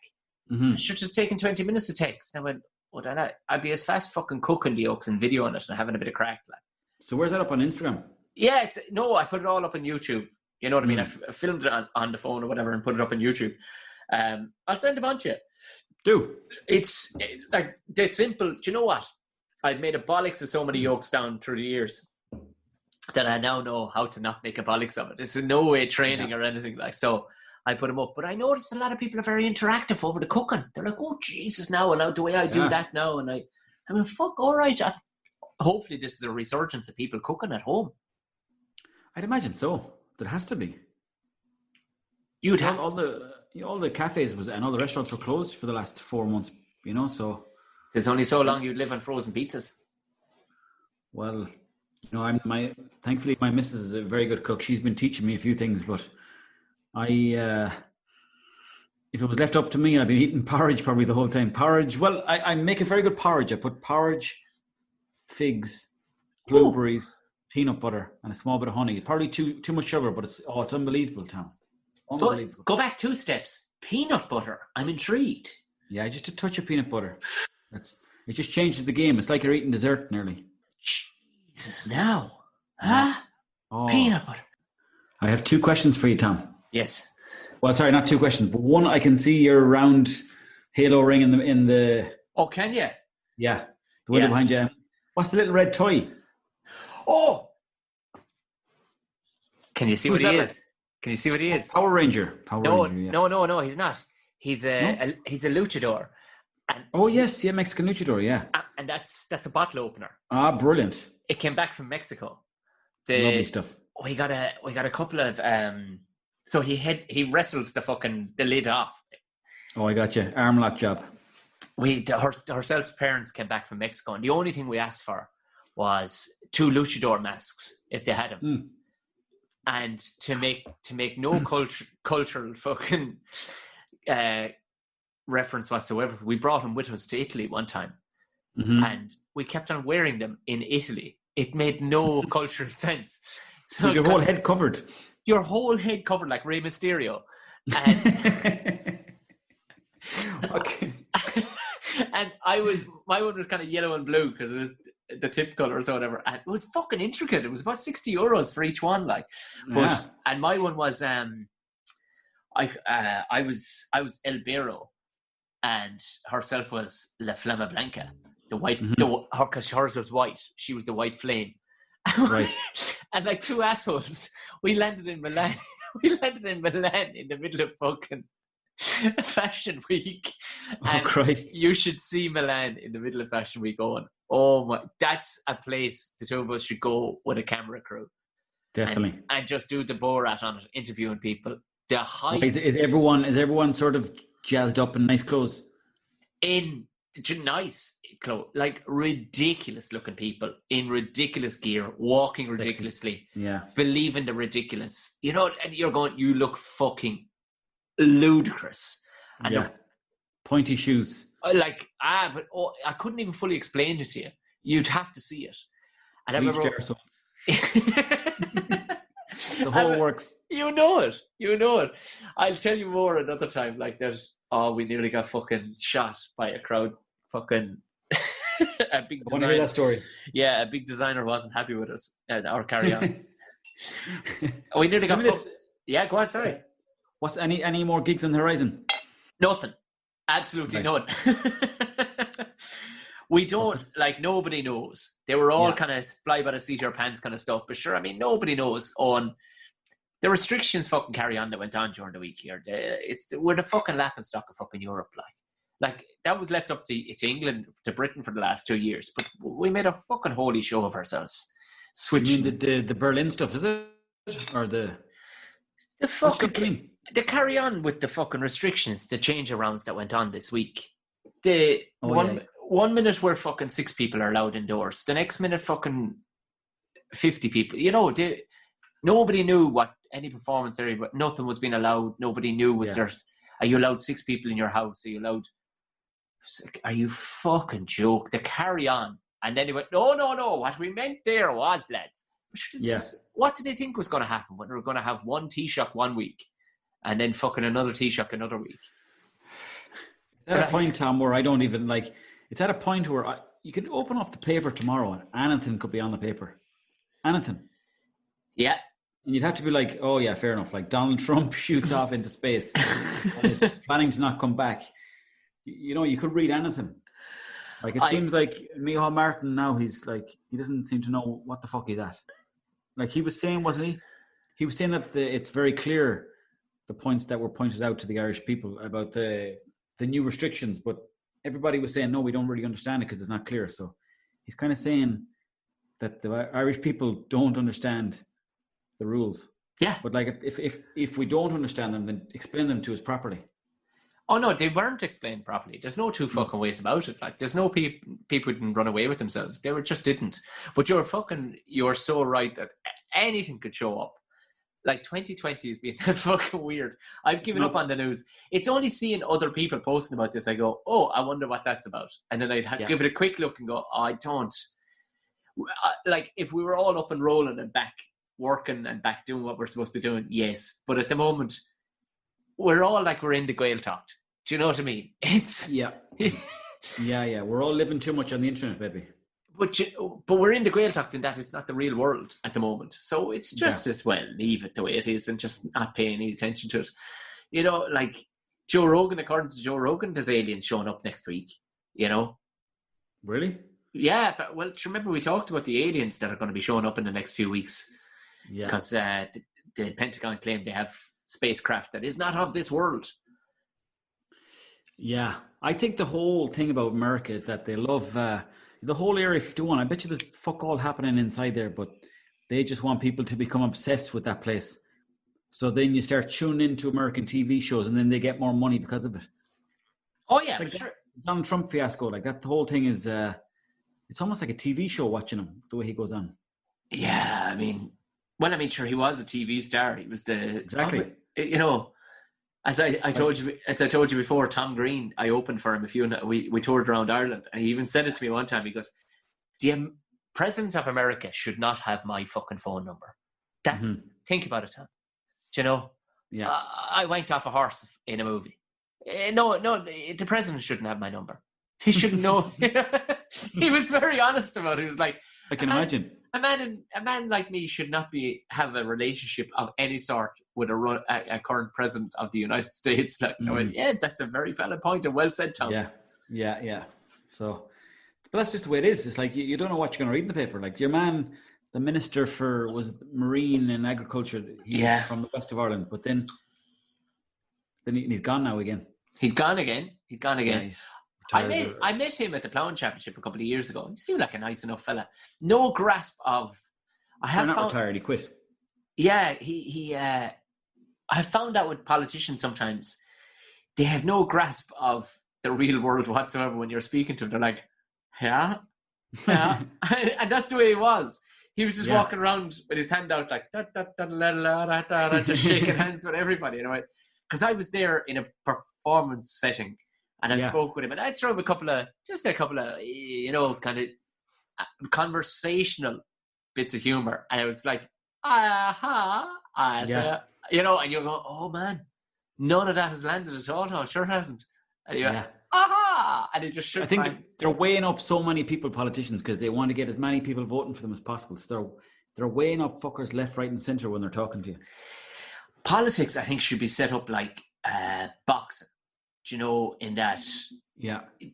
A: Mm-hmm. I should have taken 20 minutes to text. And I went, but then I'd be as fast fucking cooking the yolks and videoing it and having a bit of crack. Like.
B: So where's that up on Instagram?
A: Yeah, I put it all up on YouTube. You know what I mean? I filmed it on the phone or whatever and put it up on YouTube. I'll send them on to you.
B: Do.
A: It's like, they're simple. Do you know what? I've made a bollocks of so many yolks down through the years that I now know how to not make a bollocks of it. It's in no way training or anything like so. I put them up, but I noticed a lot of people are very interactive over the cooking. They're like, "Oh Jesus, now the way I do that now," and I mean, fuck, all right. Hopefully, this is a resurgence of people cooking at home.
B: I'd imagine so. There has to be.
A: You'd have
B: all the cafes and all the restaurants were closed for the last 4 months. You know, so
A: there's only so long you'd live on frozen pizzas.
B: Well, you know, thankfully my missus is a very good cook. She's been teaching me a few things, but if it was left up to me, I'd be eating porridge probably the whole time. Porridge. Well, I make a very good porridge. I put porridge, figs, blueberries, peanut butter, and a small bit of honey. Probably too much sugar, but it's unbelievable, Tom. Unbelievable.
A: Go back 2 steps. Peanut butter. I'm intrigued.
B: Yeah, just a touch of peanut butter. It just changes the game. It's like you're eating dessert nearly.
A: Jesus, now. Huh? Oh. Peanut butter.
B: I have 2 questions for you, Tom.
A: Yes.
B: Well, sorry, not 2 questions, but one. I can see your round halo ring in the.
A: Oh, can you?
B: Yeah, the window behind you. What's the little red toy?
A: Oh, can you see what he is? Can you see what he is?
B: Power Ranger.
A: No, he's not. He's a luchador. And
B: yes, Mexican luchador, yeah.
A: And that's a bottle opener.
B: Ah, brilliant!
A: It came back from Mexico.
B: Lovely stuff.
A: We got a couple of. So he wrestles the lid off.
B: Oh, I got you. Arm lock job.
A: Herself's parents came back from Mexico, and the only thing we asked for was 2 luchador masks if they had them, and to make no cultural fucking reference whatsoever. We brought them with us to Italy one time, and we kept on wearing them in Italy. It made no cultural sense. So
B: your whole head covered.
A: Your whole head covered like Rey Mysterio. And
B: okay.
A: And my one was kind of yellow and blue because it was the tip colours or whatever. And it was fucking intricate. It was about €60 for each one, like. But and my one was I was El Bero, and herself was La Flama Blanca, the white. Because hers was white. She was the white flame.
B: Right.
A: And like 2 assholes, we landed in Milan. In the middle of fucking Fashion Week.
B: Oh, Christ.
A: You should see Milan in the middle of Fashion Week going, oh my, that's a place the 2 of us should go with a camera crew.
B: Definitely.
A: And just do the Borat on it, interviewing people. The hype.
B: Is everyone sort of jazzed up in nice clothes?
A: In nice clothes, like ridiculous looking people in ridiculous gear, walking ridiculously, believing the ridiculous, you know, and you're going, you look fucking ludicrous. And
B: pointy shoes,
A: but I couldn't even fully explain it to you. You'd have to see it. And I remember
B: the whole works.
A: You know it. I'll tell you more another time. Like we nearly got fucking shot by a crowd. Fucking a big designer. I want to hear that
B: story.
A: Yeah, a big designer wasn't happy with us or carry on. We nearly got. Yeah, go on. Sorry.
B: What's any more gigs on the horizon?
A: Nothing. Absolutely none. We don't, like, nobody knows. They were all kind of fly by the seat of your pants kind of stuff. But sure, I mean, nobody knows on the restrictions fucking carry on that went on during the week here. We're the fucking laughing stock of fucking Europe, like that was left up to England, to Britain for the last 2 years. But we made a fucking holy show of ourselves. Switching.
B: You mean the Berlin stuff, is it? Or the
A: fucking... They carry on with the fucking restrictions, the change arounds that went on this week. One minute where fucking 6 people are allowed indoors. The next minute fucking 50 people. You know, nobody knew what any performance area, but nothing was being allowed. Nobody knew are you allowed 6 people in your house? Are you allowed? Are you fucking joke? They carry on. And then he went, no. What we meant there was, lads. What did they think was going to happen when we were going to have one Taoiseach one week and then fucking another Taoiseach another week?
B: Is that a point, Tom, where I don't even It's at a point where you can open up the paper tomorrow and anything could be on the paper. Anything.
A: Yeah.
B: And you'd have to be like, oh yeah, fair enough. Like Donald Trump shoots off into space and is planning to not come back. You could read anything. Like it seems like Micheál Martin now, he's like, he doesn't seem to know what the fuck he's at. Like he was saying, wasn't he? He was saying that it's very clear, the points that were pointed out to the Irish people about the new restrictions, but everybody was saying, no, we don't really understand it because it's not clear. So he's kind of saying that the Irish people don't understand the rules.
A: Yeah.
B: But like if we don't understand them, then explain them to us properly.
A: Oh no, they weren't explained properly. There's no two fucking ways about it. Like there's no people didn't run away with themselves. They just didn't. But you're so right that anything could show up. Like 2020 has been fucking weird. I've given up on the news. It's only seeing other people posting about this. I go, oh, I wonder what that's about. And then I'd give it a quick look and go, oh, I don't. Like if we were all up and rolling and back working and back doing what we're supposed to be doing, yes. But at the moment, we're all like we're in the Gaeltacht. Do you know what I mean? It's
B: yeah. We're all living too much on the internet, baby.
A: But we're in the Gaeltacht, and that is not the real world at the moment. So it's just as well leave it the way it is and just not pay any attention to it. You know, like Joe Rogan. According to Joe Rogan, there's aliens showing up next week. You know,
B: really?
A: Yeah, but well, remember we talked about the aliens that are going to be showing up in the next few weeks. Yeah, because the Pentagon claimed they have spacecraft that is not of this world.
B: Yeah, I think the whole thing about America is that they love the whole Area 51. I bet you there's fuck all happening inside there, but they just want people to become obsessed with that place. So then you start tuning into American TV shows, and then they get more money because of it.
A: Oh yeah,
B: like
A: sure.
B: Donald Trump fiasco, like that. The whole thing is, it's almost like a TV show watching him the way he goes on.
A: Yeah, I mean, sure, he was a TV star. He was
B: exactly.
A: You know, as I told you before, Tom Green, I opened for him we toured around Ireland, and he even said it to me one time. He goes, "The President of America should not have my fucking phone number." Think about it, Tom. Do you know?
B: Yeah.
A: I wanked off a horse in a movie. No, the President shouldn't have my number. He shouldn't know. He was very honest about it. He was like,
B: I can imagine.
A: A man like me should not have a relationship of any sort with a current president of the United States. Like, I went, yeah, that's a very valid point and well said, Tom.
B: Yeah. So, but that's just the way it is. It's like you don't know what you're going to read in the paper. Like your man, the Minister for Marine and Agriculture, he's from the west of Ireland, but then he's gone now again.
A: He's gone again.
B: Yeah,
A: I met him at the Ploughing Championship a couple of years ago. He seemed like a nice enough fella. No grasp of.
B: Retired. He quit.
A: Yeah, he. I have found out with politicians sometimes they have no grasp of the real world whatsoever. When you're speaking to them, they're like, "Yeah," and that's the way he was. He was just walking around with his hand out, like just shaking hands with everybody. And I went, because I was there in a performance setting. And I spoke with him, and I threw him a couple of, kind of conversational bits of humor. And I was like, and you go, oh man, none of that has landed at all. No, it sure hasn't. And you go, and it just shook.
B: I think they're weighing up so many politicians, because they want to get as many people voting for them as possible. So they're weighing up fuckers left, right, and centre when they're talking to you.
A: Politics, I think, should be set up like boxing. Do you know, in that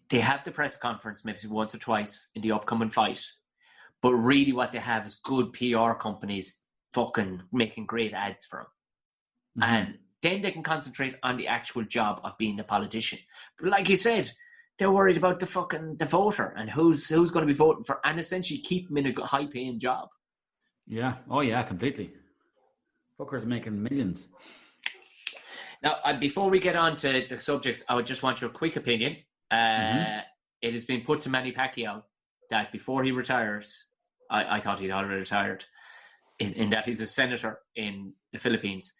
A: they have the press conference maybe once or twice in the upcoming fight, but really what they have is good PR companies fucking making great ads for them. And then they can concentrate on the actual job of being a politician. But like you said, they're worried about the voter and who's going to be voting for, and essentially keep them in a high paying job. Yeah.
B: Oh yeah, completely. Fuckers making millions.
A: Now, before we get on to the subjects, I would just want your quick opinion. It has been put to Manny Pacquiao that before he retires, I thought he'd already retired, in that he's a senator in the Philippines.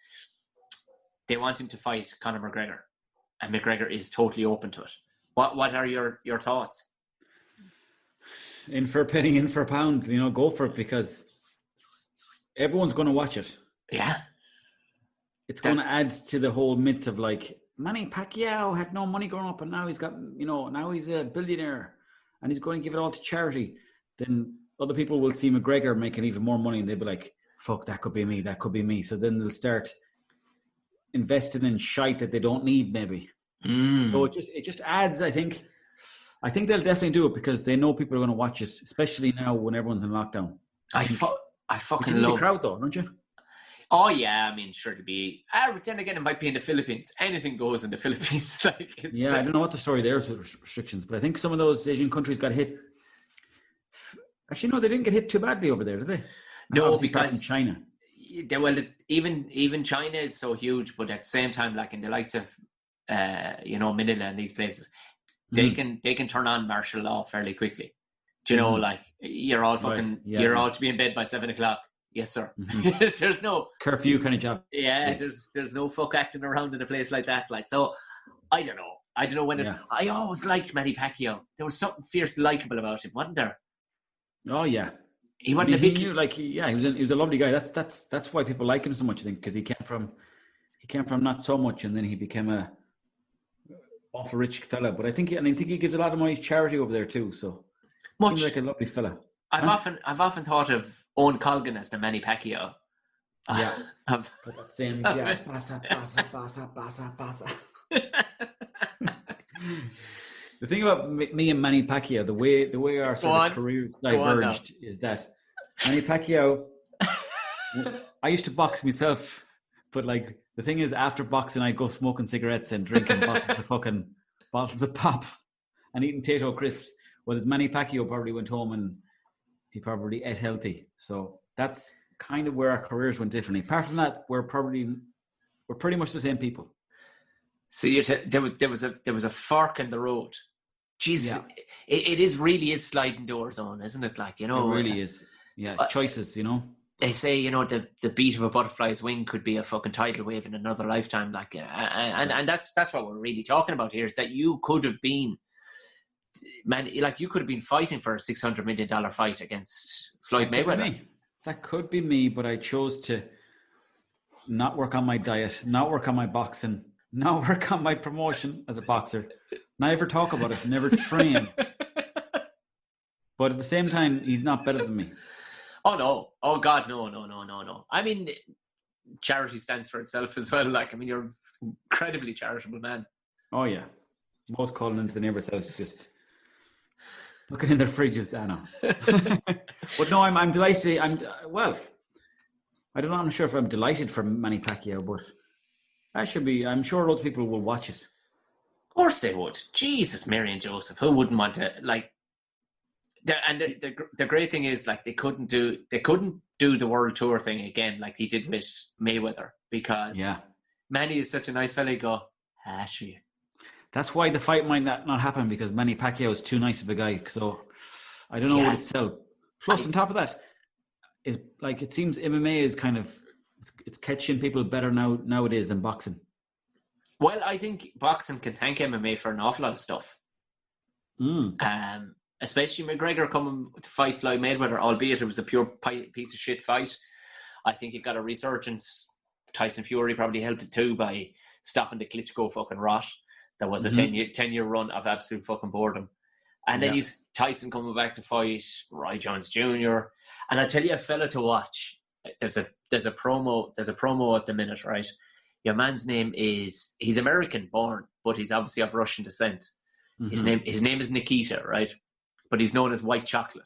A: They want him to fight Conor McGregor, and McGregor is totally open to it. What are your thoughts?
B: In for a penny, in for a pound, go for it, because everyone's going to watch it.
A: Yeah.
B: It's going to add to the whole myth of like, Manny Pacquiao had no money growing up and now he's got, now he's a billionaire. and he's going to give it all to charity, then other people will see McGregor making even more money and they'll be like, fuck, that could be me, that could be me. So then they'll start investing in shite that they don't need, maybe. So it just adds, I think they'll definitely do it because they know people are going to watch it, especially now when everyone's in lockdown.
A: I fucking love
B: the crowd, though, don't you?
A: Oh yeah, I mean, sure to be. But then again, it might be in the Philippines. Anything goes in the Philippines. I don't
B: know what the story there is with restrictions, but I think some of those Asian countries got hit. Actually, no, they didn't get hit too badly over there, did they?
A: No, because
B: China.
A: Well, even China is so huge, but at the same time, like in the likes of Manila and these places, they can turn on martial law fairly quickly. Do you know, like you're all fucking, you're all to be in bed by 7:00. Yes, sir. There's no
B: curfew kind of job.
A: Yeah, there's no fuck acting around in a place like that. Like, so I don't know when I always liked Manny Pacquiao. There was something fierce likable about him, wasn't there?
B: Oh yeah.
A: He wasn't
B: he was a lovely guy. That's why people like him so much, I think, because he came from not so much, and then he became a awful rich fella. But I think he gives a lot of money to charity over there too. So seems like a lovely fella.
A: I've often thought of Owen Colgan as the Manny Pacquiao.
B: Yeah. Same jab. Pasa. The thing about me and Manny Pacquiao, the way our sort of careers diverged is that Manny Pacquiao, I used to box myself, but like the thing is, after boxing, I'd go smoking cigarettes and drinking bottles of pop and eating Tato crisps. Whereas Manny Pacquiao probably went home and he probably ate healthy. So that's kind of where our careers went differently. Apart from that, we're pretty much the same people.
A: So there was a fork in the road. Jesus, it really is sliding doors on, isn't it? Like, you know,
B: it really is. Yeah, choices. You know,
A: they say, you know, the beat of a butterfly's wing could be a fucking tidal wave in another lifetime. Like, and that's what we're really talking about here, is that you could have been. Man, like you could have been fighting for a $600 million fight against Floyd Mayweather.
B: That could be me, but I chose to not work on my diet, not work on my boxing, not work on my promotion as a boxer, never talk about it, never train. But at the same time, he's not better than me.
A: Oh no! Oh God, no! I mean, charity stands for itself as well. Like, I mean, you're an incredibly charitable man.
B: Oh yeah, most calling into the neighbour's house just looking in their fridges, I know. But no, I'm delighted. I don't know. I'm not sure if I'm delighted for Manny Pacquiao, but I should be. I'm sure loads of people will watch it.
A: Of course they would. Jesus, Mary and Joseph, who wouldn't want to like? The great thing is, like, they couldn't do the world tour thing again like he did with Mayweather, because Manny is such a nice fella. Go, sure.
B: That's why the fight might not happen, because Manny Pacquiao is too nice of a guy. So I don't know what it'd sell. Plus, on top of that, is like it seems MMA is kind of it's catching people better nowadays than boxing.
A: Well, I think boxing can thank MMA for an awful lot of stuff. Especially McGregor coming to fight Floyd Mayweather, albeit it was a pure piece of shit fight. I think it got a resurgence. Tyson Fury probably helped it too by stopping the Klitschko fucking rot. There was a 10-year run of absolute fucking boredom. And then Tyson coming back to fight Roy Jones Jr. And I tell you, a fella to watch. There's a promo at the minute, right? Your man's name is, he's American born, but he's obviously of Russian descent. His name is Nikita, right? But he's known as White Chocolate.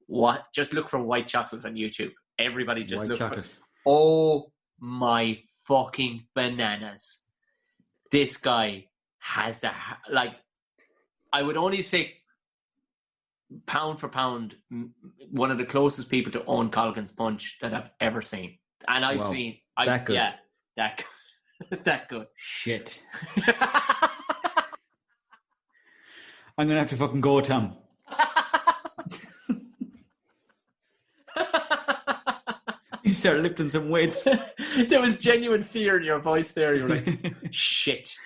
A: What? Just look for White Chocolate on YouTube. Everybody just look for it. Oh my fucking bananas. This guy has the, like, I would only say pound for pound, one of the closest people to Owen Colgan's punch that I've ever seen. And I've seen, that good. Yeah, that good.
B: Shit. I'm going to have to fucking go, Tom. You start lifting some weights.
A: There was genuine fear in your voice there. You were like, shit.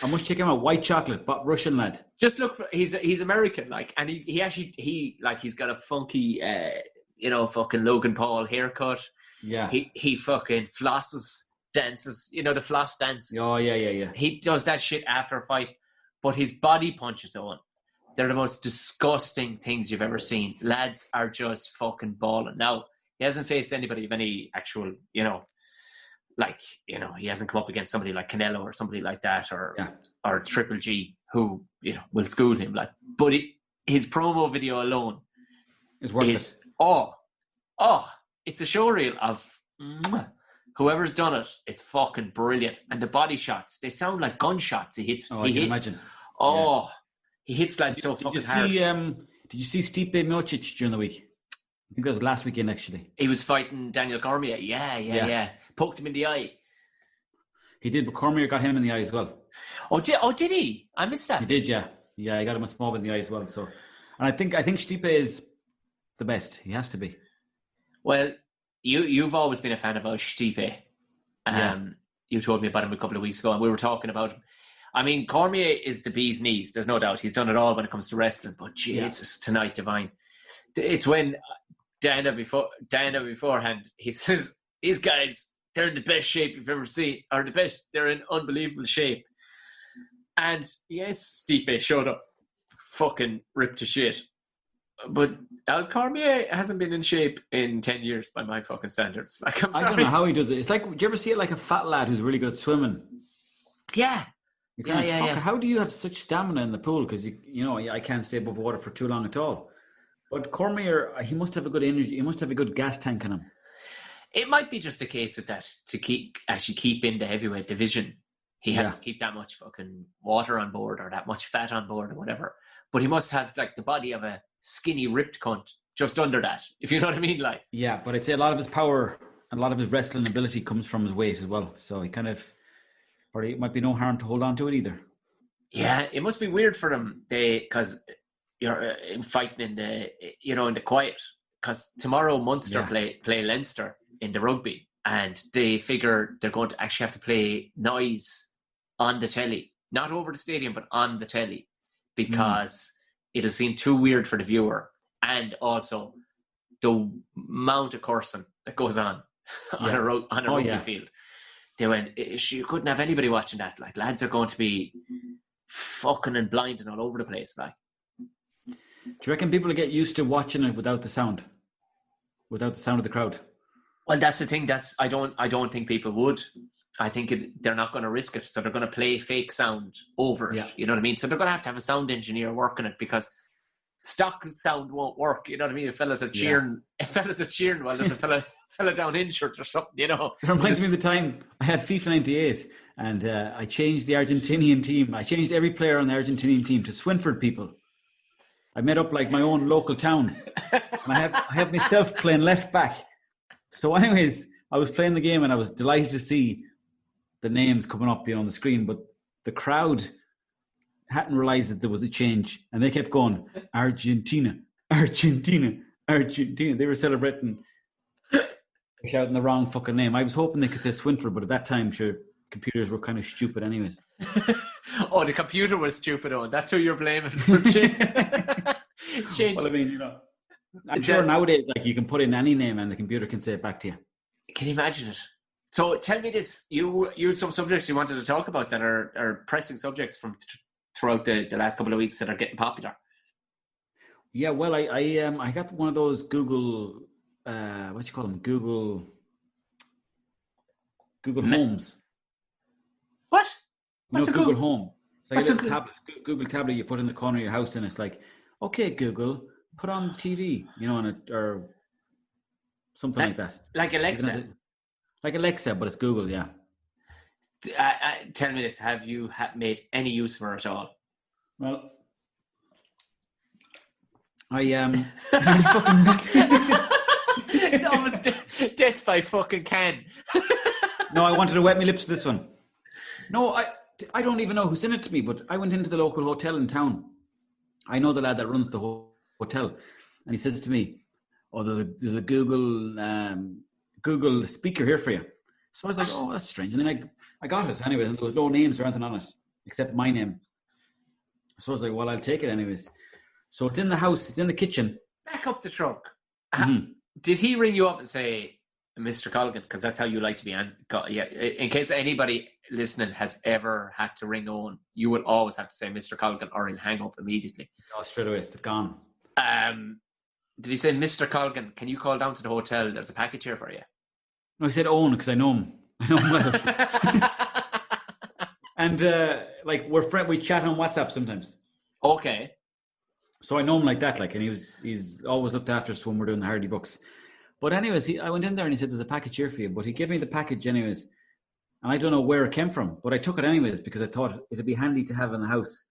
B: I must check him out. White Chocolate, but Russian lad.
A: Just look for, he's American, like, and he actually he's got a funky, fucking Logan Paul haircut.
B: Yeah.
A: He fucking flosses dances, the floss dance.
B: Oh, yeah.
A: He does that shit after a fight, but his body punches on. They're the most disgusting things you've ever seen. Lads are just fucking balling. Now, he hasn't faced anybody of any actual, he hasn't come up against somebody like Canelo or somebody like that, or Triple G, who, will school him. But his promo video alone
B: is worth it.
A: It's a showreel of whoever's done it. It's fucking brilliant. And the body shots, they sound like gunshots. He hits.
B: I can imagine.
A: He hits like so fucking hard.
B: Did you see Stipe Miocic during the week? I think that was last weekend, actually.
A: He was fighting Daniel Cormier. Yeah. Poked him in the eye.
B: He did, but Cormier got him in the eye as well.
A: Did he? I missed that.
B: He did, yeah. Yeah, he got him a small in the eye as well. So, and I think Stipe is the best. He has to be.
A: Well, you've always been a fan of Stipe. You told me about him a couple of weeks ago, and we were talking about him. I mean, Cormier is the bee's knees. There's no doubt. He's done it all when it comes to wrestling. But Jesus, tonight, divine. It's when Dana beforehand, he says, these guys, they're in the best shape you've ever seen. Or the best. They're in unbelievable shape. And yes, Stipe showed up fucking ripped to shit. But Al Cormier hasn't been in shape in 10 years by my fucking standards. I'm sorry.
B: I don't know how he does it. It's like, do you ever see it like a fat lad who's really good at swimming?
A: Yeah.
B: How do you have such stamina in the pool? Because I can't stay above water for too long at all. But Cormier, he must have a good energy. He must have a good gas tank in him.
A: It might be just a case of that to keep in the heavyweight division. He has to keep that much fucking water on board or that much fat on board or whatever. But he must have like the body of a skinny, ripped cunt just under that, if you know what I mean. Like,
B: yeah, but I'd say a lot of his power and a lot of his wrestling ability comes from his weight as well. So he kind of, it might be no harm to hold on to it either.
A: Yeah, it must be weird for them because you're fighting in the quiet. Because tomorrow Munster play Leinster in the rugby, and they figure they're going to actually have to play noise on the telly, not over the stadium, but on the telly, because it'll seem too weird for the viewer, and also the amount of cursing that goes on a rugby field. They went, you couldn't have anybody watching that. Like, lads are going to be fucking and blinding all over the place. Like,
B: do you reckon people will get used to watching it without the sound of the crowd?
A: Well, that's the thing. I don't think people would. I think they're not going to risk it, so they're going to play fake sound over it. Yeah. You know what I mean? So they're going to have a sound engineer working it, because stock sound won't work. You know what I mean? If fellas are cheering while there's a fella down injured or something. You know.
B: It reminds me of the time I had FIFA 98, and I changed the Argentinian team. I changed every player on the Argentinian team to Swinford people. I made up like my own local town, and I have myself playing left back. So, anyways, I was playing the game, and I was delighted to see the names coming up, on the screen. But the crowd hadn't realised that there was a change, and they kept going, Argentina, Argentina, Argentina. They were celebrating, shouting the wrong fucking name. I was hoping they could say Swinford, but at that time, sure, computers were kind of stupid, anyways.
A: Oh, the computer was stupid. Oh, that's who you're blaming for change.
B: Well, I mean, I'm sure nowadays, like, you can put in any name and the computer can say it back to you.
A: Can you imagine it? So tell me this: you had some subjects you wanted to talk about that are pressing subjects from throughout the last couple of weeks that are getting popular.
B: Yeah, well, I got one of those Google, what you call them? Google Homes.
A: What? What's
B: Google Home? It's like a little tablet, Google tablet you put in the corner of your house, and it's like, okay, Google, put on TV, on it, or something like that.
A: Like Alexa.
B: Like Alexa, but it's Google, yeah.
A: Tell me this: have you made any use of her at all?
B: Well, I fucking
A: That was death by fucking Ken.
B: No, I wanted to wet my lips for this one. No, I don't even know who sent it to me, but I went into the local hotel in town. I know the lad that runs the hotel, and he says to me, "Oh, there's a Google speaker here for you." So I was like, "Oh, that's strange." And then I got it anyways, and there was no names or anything on it except my name. So I was like, "Well, I'll take it anyways." So it's in the house, it's in the kitchen.
A: Back up the truck. Mm-hmm. Did he ring you up and say, Mr. Colgan, because that's how you like to be. Yeah, in case anybody listening has ever had to ring Owen, you will always have to say Mr. Colgan, or he'll hang up immediately.
B: Oh, straight away, it's gone.
A: Did he say, Mr. Colgan, can you call down to the hotel? There's a package here for you.
B: No, I said Owen because I know him. I know him well. And like we chat on WhatsApp sometimes.
A: Okay.
B: So I know him like that, like, and he's always looked after us when we're doing the Hardy books. But anyways, I went in there and he said, "There's a package here for you." But he gave me the package anyways, and I don't know where it came from, but I took it anyways because I thought it'd be handy to have in the house.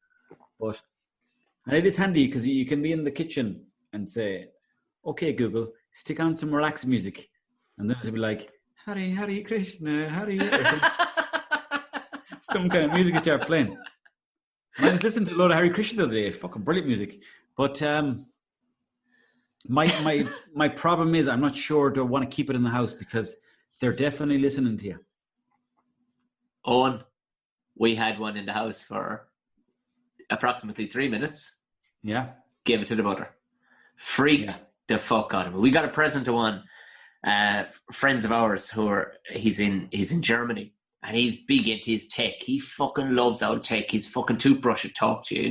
B: And it is handy because you can be in the kitchen and say, "Okay, Google, stick on some relaxed music," and then it'll be like, "Hare Krishna, Hare," some kind of music you start playing. And I was listening to a load of Hare Krishna the other day. Fucking brilliant music. But my problem is I'm not sure do I want to keep it in the house because they're definitely listening to you.
A: Owen, we had one in the house for approximately 3 minutes.
B: Yeah.
A: Gave it to the mother. Freaked the fuck out of it. We got a present to one friends of ours he's in Germany. And he's big into his tech. He fucking loves old tech. His fucking toothbrush would talk to you.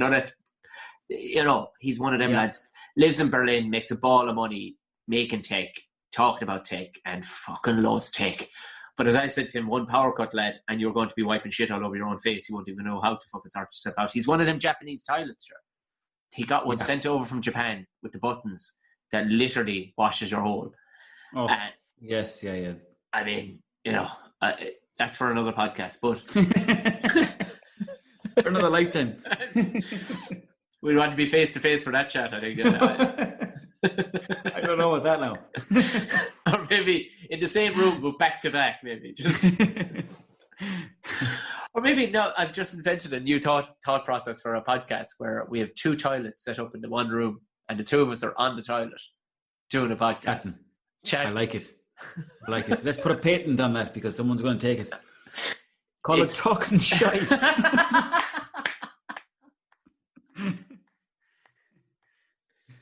A: He's one of them lads. Lives in Berlin, makes a ball of money making tech, talking about tech, and fucking loves tech. But as I said to him, one power cut, lad, and you're going to be wiping shit all over your own face. You won't even know how to fucking sort yourself out. He's one of them Japanese toilets, sure. He got one sent over from Japan with the buttons that literally washes your hole.
B: Oh, yes, yeah.
A: I mean, that's for another podcast, but
B: for another lifetime.
A: We want to be face to face for that chat, I think.
B: I don't know about that now.
A: Or maybe in the same room, but back to back, maybe. Or maybe no. I've just invented a new thought process for a podcast where we have 2 toilets set up in the one room, and the 2 of us are on the toilet doing a podcast.
B: I like it. Let's put a patent on that because someone's going to take it. Call it talking shite.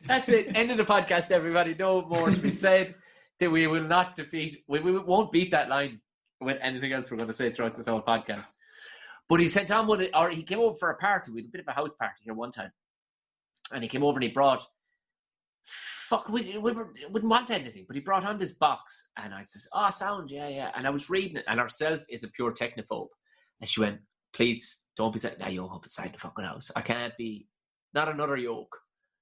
A: That's it. End of the podcast, everybody. No more to be said. That we will not defeat. We won't beat that line with anything else we're going to say throughout this whole podcast. But he sent on one, or he came over for a party. We had a bit of a house party here one time, and he came over and he brought. We wouldn't want anything, but he brought on this box, and I says, "Oh, sound, yeah." And I was reading it, and herself is a pure technophobe, and she went, "Please don't be setting that yoke up beside the fucking house. I can't be, not another yoke."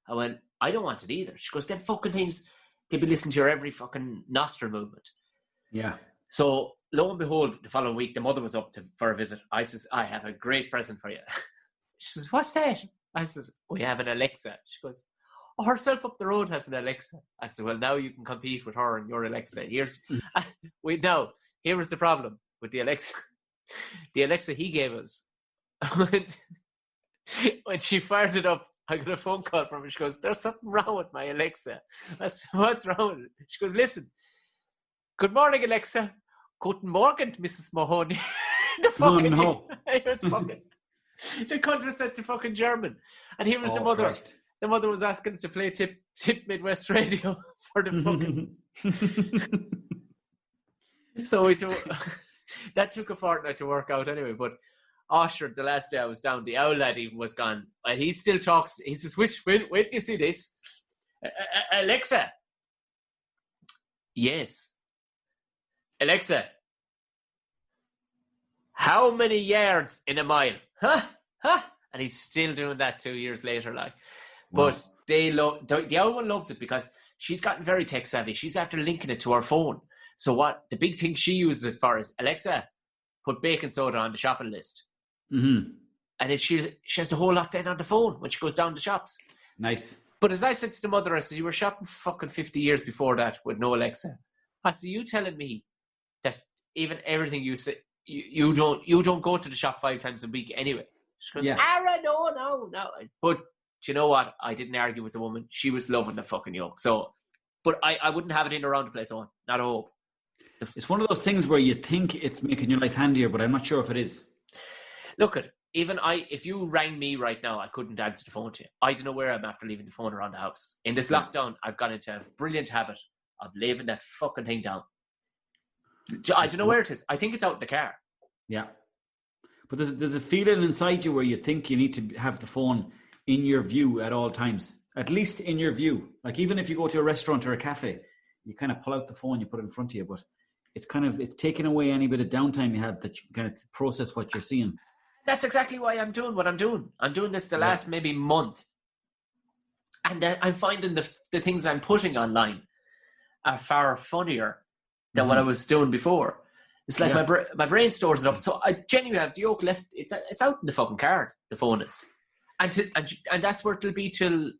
A: I went, "I don't want it either." She goes, "Them fucking things, they'd be listening to your every fucking nostril movement."
B: Yeah.
A: So lo and behold, the following week, the mother was up for a visit. I says, "I have a great present for you." She says, "What's that?" I says, "We have an Alexa." She goes, "Oh, herself up the road has an Alexa." I said, "Well, now you can compete with her and your Alexa." Here was the problem with the Alexa. The Alexa he gave us, when she fired it up, I got a phone call from her. She goes, "There's something wrong with my Alexa." I said, "What's wrong with it?" She goes, "Listen, good morning, Alexa. Guten Morgen, Mrs. Mahoney." The fucking it's fucking the country said to fucking German. And here was the mother. Christ. The mother was asking to play Tip Midwest Radio for the fucking. So that took a fortnight to work out anyway. But sure, the last day I was down, the owl lad even was gone. And he still talks. He says, wait, do you see this? Alexa. Yes. Alexa. How many yards in a mile? Huh? And he's still doing that 2 years later, like. But wow. The old one loves it because she's gotten very tech savvy. She's after linking it to her phone. So the big thing she uses it for is, "Alexa, put baking soda on the shopping list."
B: Mm-hmm.
A: And then she has the whole lot then on the phone when she goes down to shops.
B: Nice.
A: But as I said to the mother, I said, "You were shopping for fucking 50 years before that with no Alexa." I said, "You telling me that even everything you say, you don't go to the shop 5 times a week anyway?" She goes, no. But do you know what? I didn't argue with the woman. She was loving the fucking yoke. So, but I wouldn't have it in around the place on. Not a hope.
B: It's one of those things where you think it's making your life handier, but I'm not sure if it is.
A: Look, if you rang me right now, I couldn't answer the phone to you. I don't know where I'm after leaving the phone around the house. In this lockdown, I've got into a brilliant habit of leaving that fucking thing down. I don't know where it is. I think it's out in the car.
B: Yeah. But there's a feeling inside you where you think you need to have the phone in your view at all times. At least in your view. Like even if you go to a restaurant or a cafe, you kind of pull out the phone, you put it in front of you, but it's taking away any bit of downtime you have that you can kind of process what you're seeing.
A: That's exactly why I'm doing what I'm doing. I'm doing this the last maybe month. And I'm finding the things I'm putting online are far funnier than what I was doing before. It's like my brain stores it up. So I genuinely have the yoke left. It's out in the fucking card, the phone is. And that's where it'll be till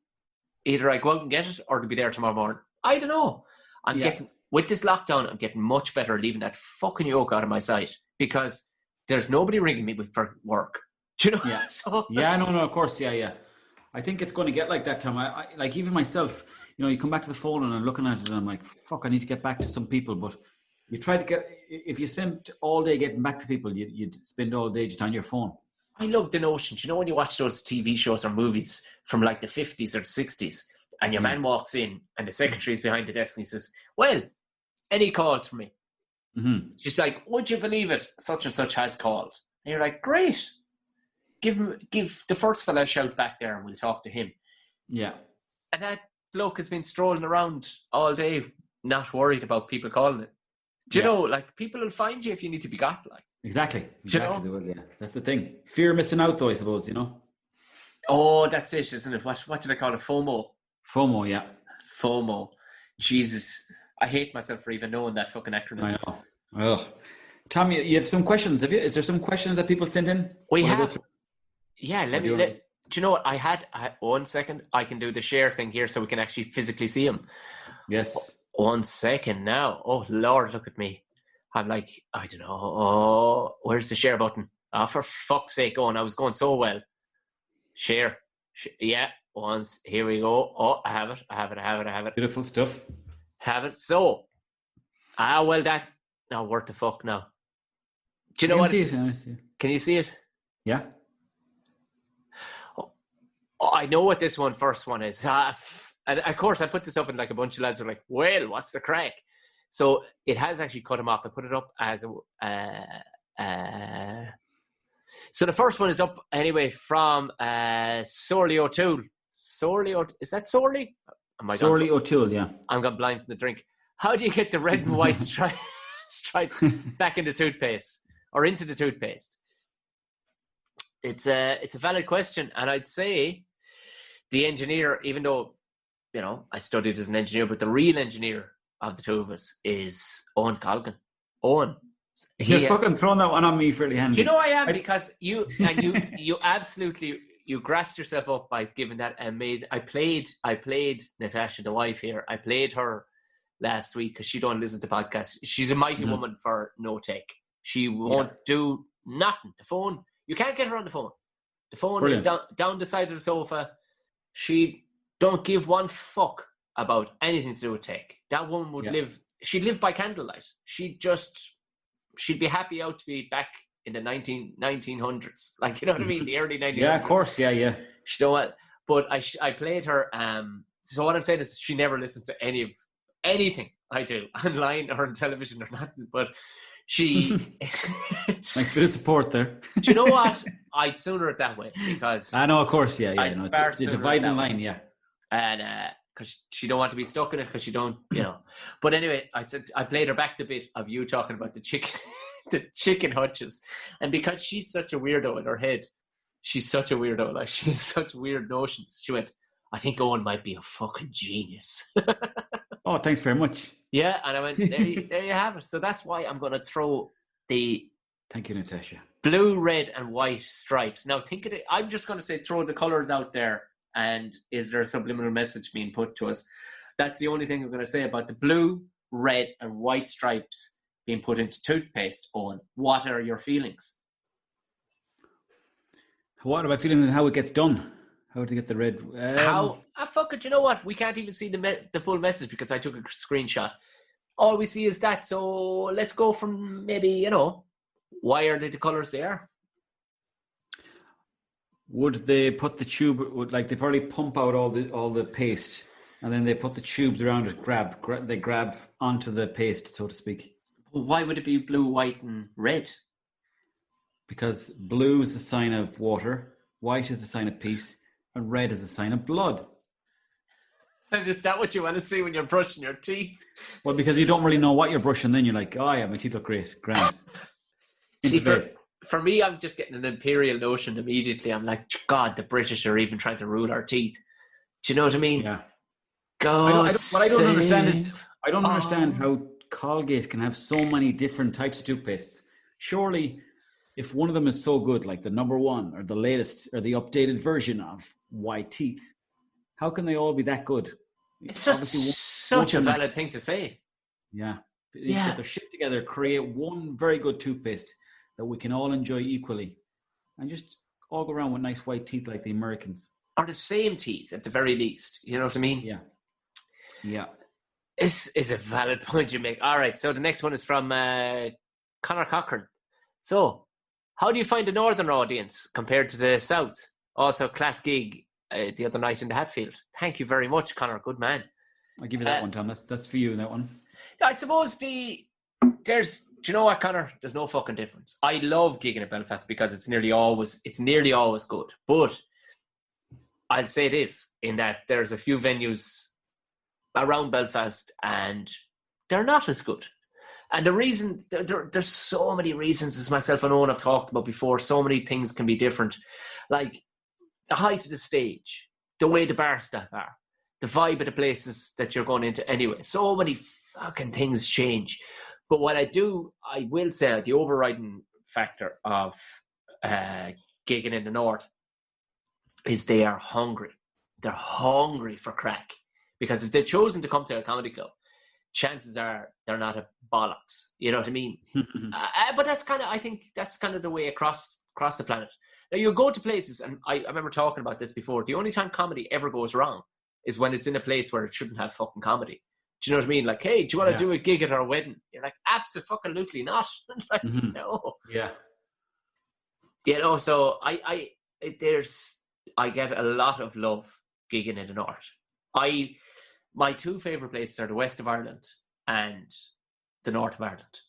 A: either I go out and get it or it'll be there tomorrow morning. I don't know. I'm getting, with this lockdown, I'm getting much better at leaving that fucking yoke out of my sight because there's nobody ringing me for work. Do you know?
B: Yeah.
A: So,
B: no, of course. Yeah. I think it's going to get like that, Tom. I like even myself, you come back to the phone and I'm looking at it and I'm like, fuck, I need to get back to some people. But you try to if you spend all day getting back to people, you'd spend all day just on your phone.
A: I love the notion. Do you know when you watch those TV shows or movies from like the 50s or the 60s and your man walks in and the secretary's behind the desk and he says, well, any calls for me? Mm-hmm. She's like, would you believe it? Such and such has called. And you're like, great. Give the first fella a shout back there and we'll talk to him. Yeah. And that bloke has been strolling around all day, not worried about people calling it. Do you know, like, people will find you if you need to be got, like.
B: Exactly.
A: Do you know?
B: They will, yeah. That's the thing. Fear of missing out, though, I suppose,
A: Oh, that's it, isn't it? What do they call it? FOMO?
B: FOMO, yeah.
A: FOMO. Jesus. I hate myself for even knowing that fucking acronym.
B: I know. Oh. Tom, you have some questions, have you? Is there some questions that people sent in?
A: We have. Yeah, do you know what? I had 1 second. I can do the share thing here so we can actually physically see them.
B: Yes.
A: 1 second now. Oh, Lord, look at me. I'm like, I don't know. Oh, where's the share button? Oh, for fuck's sake, Owen. I was going so well. Share. Yeah, once. Here we go. Oh, I have it.
B: Beautiful stuff.
A: Have it. So, well, that. Now, what the fuck now? Do you know what? Can you see it?
B: Yeah.
A: Oh, I know what this first one is. And of course, I put this up and like a bunch of lads were like, well, what's the crack? So it has actually cut him off. I put it up as so the first one is up anyway from Sorley O'Toole. Is that Sorley?
B: Sorley O'Toole, yeah.
A: I'm gone blind from the drink. How do you get the red and white stripe back into toothpaste or into the toothpaste? It's a valid question, and I'd say the engineer, even though I studied as an engineer, but the real engineer of the two of us is Owen Colgan. Owen,
B: you're fucking throwing that one on me fairly handy.
A: Do you know I am? Because you absolutely grassed yourself up by giving that amazing. I played Natasha, the wife here. I played her last week because she don't listen to podcasts. She's a mighty woman for no take. She won't do nothing. The phone, you can't get her on the phone. The phone is down the side of the sofa. She don't give one fuck about anything to do with tech. That woman would she'd live by candlelight. She'd be happy out to be back in the 1900s. Like, you know what I mean? The early 1900s.
B: Yeah, of course. Yeah. You
A: know what? But I played her. So what I'm saying is she never listens to anything I do online or on television or nothing. But she...
B: Nice bit of support there.
A: Do you know what? I'd sooner it that way because...
B: I know, of course. Yeah. No, it's the dividing line, yeah.
A: And because she don't want to be stuck in it because she don't, But anyway, I played her back the bit of you talking about the chicken hutches, and because she's such a weirdo in her head, she's such a weirdo. Like, she has such weird notions. She went, I think Owen might be a fucking genius.
B: Oh, thanks very much.
A: Yeah, and I went, there you have it. So that's why I'm going to throw the...
B: Thank you, Natasha.
A: Blue, red, and white stripes. Now, think of it. I'm just going to say throw the colours out there. And is there a subliminal message being put to us? That's the only thing I'm going to say about the blue, red, and white stripes being put into toothpaste, Owen. What are your feelings?
B: What am I feeling and how it gets done? How to get the red...
A: Fuck it, you know what? We can't even see the full message because I took a screenshot. All we see is that, so let's go from maybe, why are they the colours they are?
B: Would they put the tube? They probably pump out all the paste, and then they put the tubes around it. They grab onto the paste, so to speak.
A: Well, why would it be blue, white, and red?
B: Because blue is the sign of water, white is the sign of peace, and red is the sign of blood.
A: And is that what you want to see when you're brushing your teeth?
B: Well, because you don't really know what you're brushing, then you're like, oh yeah, my teeth look great, grand.
A: See, for me, I'm just getting an imperial notion immediately. I'm like, God, the British are even trying to rule our teeth. Do you know what I mean?
B: Yeah.
A: God,
B: what I don't understand is, I don't understand how Colgate can have so many different types of toothpastes. Surely, if one of them is so good, like the number one or the latest or the updated version of white teeth, how can they all be that good?
A: It's such a valid thing to say.
B: Yeah. You get their shit together, create one very good toothpaste that we can all enjoy equally, and just all go around with nice white teeth like the Americans.
A: Or the same teeth at the very least. You know what I mean?
B: Yeah. Yeah.
A: This is a valid point you make. All right, so the next one is from Conor Cochran. So, how do you find the northern audience compared to the south? Also, class gig the other night in the Hatfield. Thank you very much, Conor. Good man.
B: I'll give you that one, Tom. That's for you, that one.
A: I suppose do you know what, Conor? There's no fucking difference. I love gigging at Belfast because it's nearly always good. But I'll say this, in that there's a few venues around Belfast and they're not as good. And the reason, there's so many reasons, as myself and Owen have talked about before, so many things can be different. Like the height of the stage, the way the bar staff are, the vibe of the places that you're going into anyway. So many fucking things change. But what I will say, the overriding factor of gigging in the north is they are hungry. They're hungry for crack. Because if they've chosen to come to a comedy club, chances are they're not a bollocks. You know what I mean? But I think that's kind of the way across the planet. Now, you go to places, and I remember talking about this before, the only time comedy ever goes wrong is when it's in a place where it shouldn't have fucking comedy. Do you know what I mean? Like, hey, do you want to do a gig at our wedding? You're like, absolutely not. Like, no.
B: Yeah.
A: You know, so I get a lot of love gigging in the north. My two favourite places are the west of Ireland and the north of Ireland.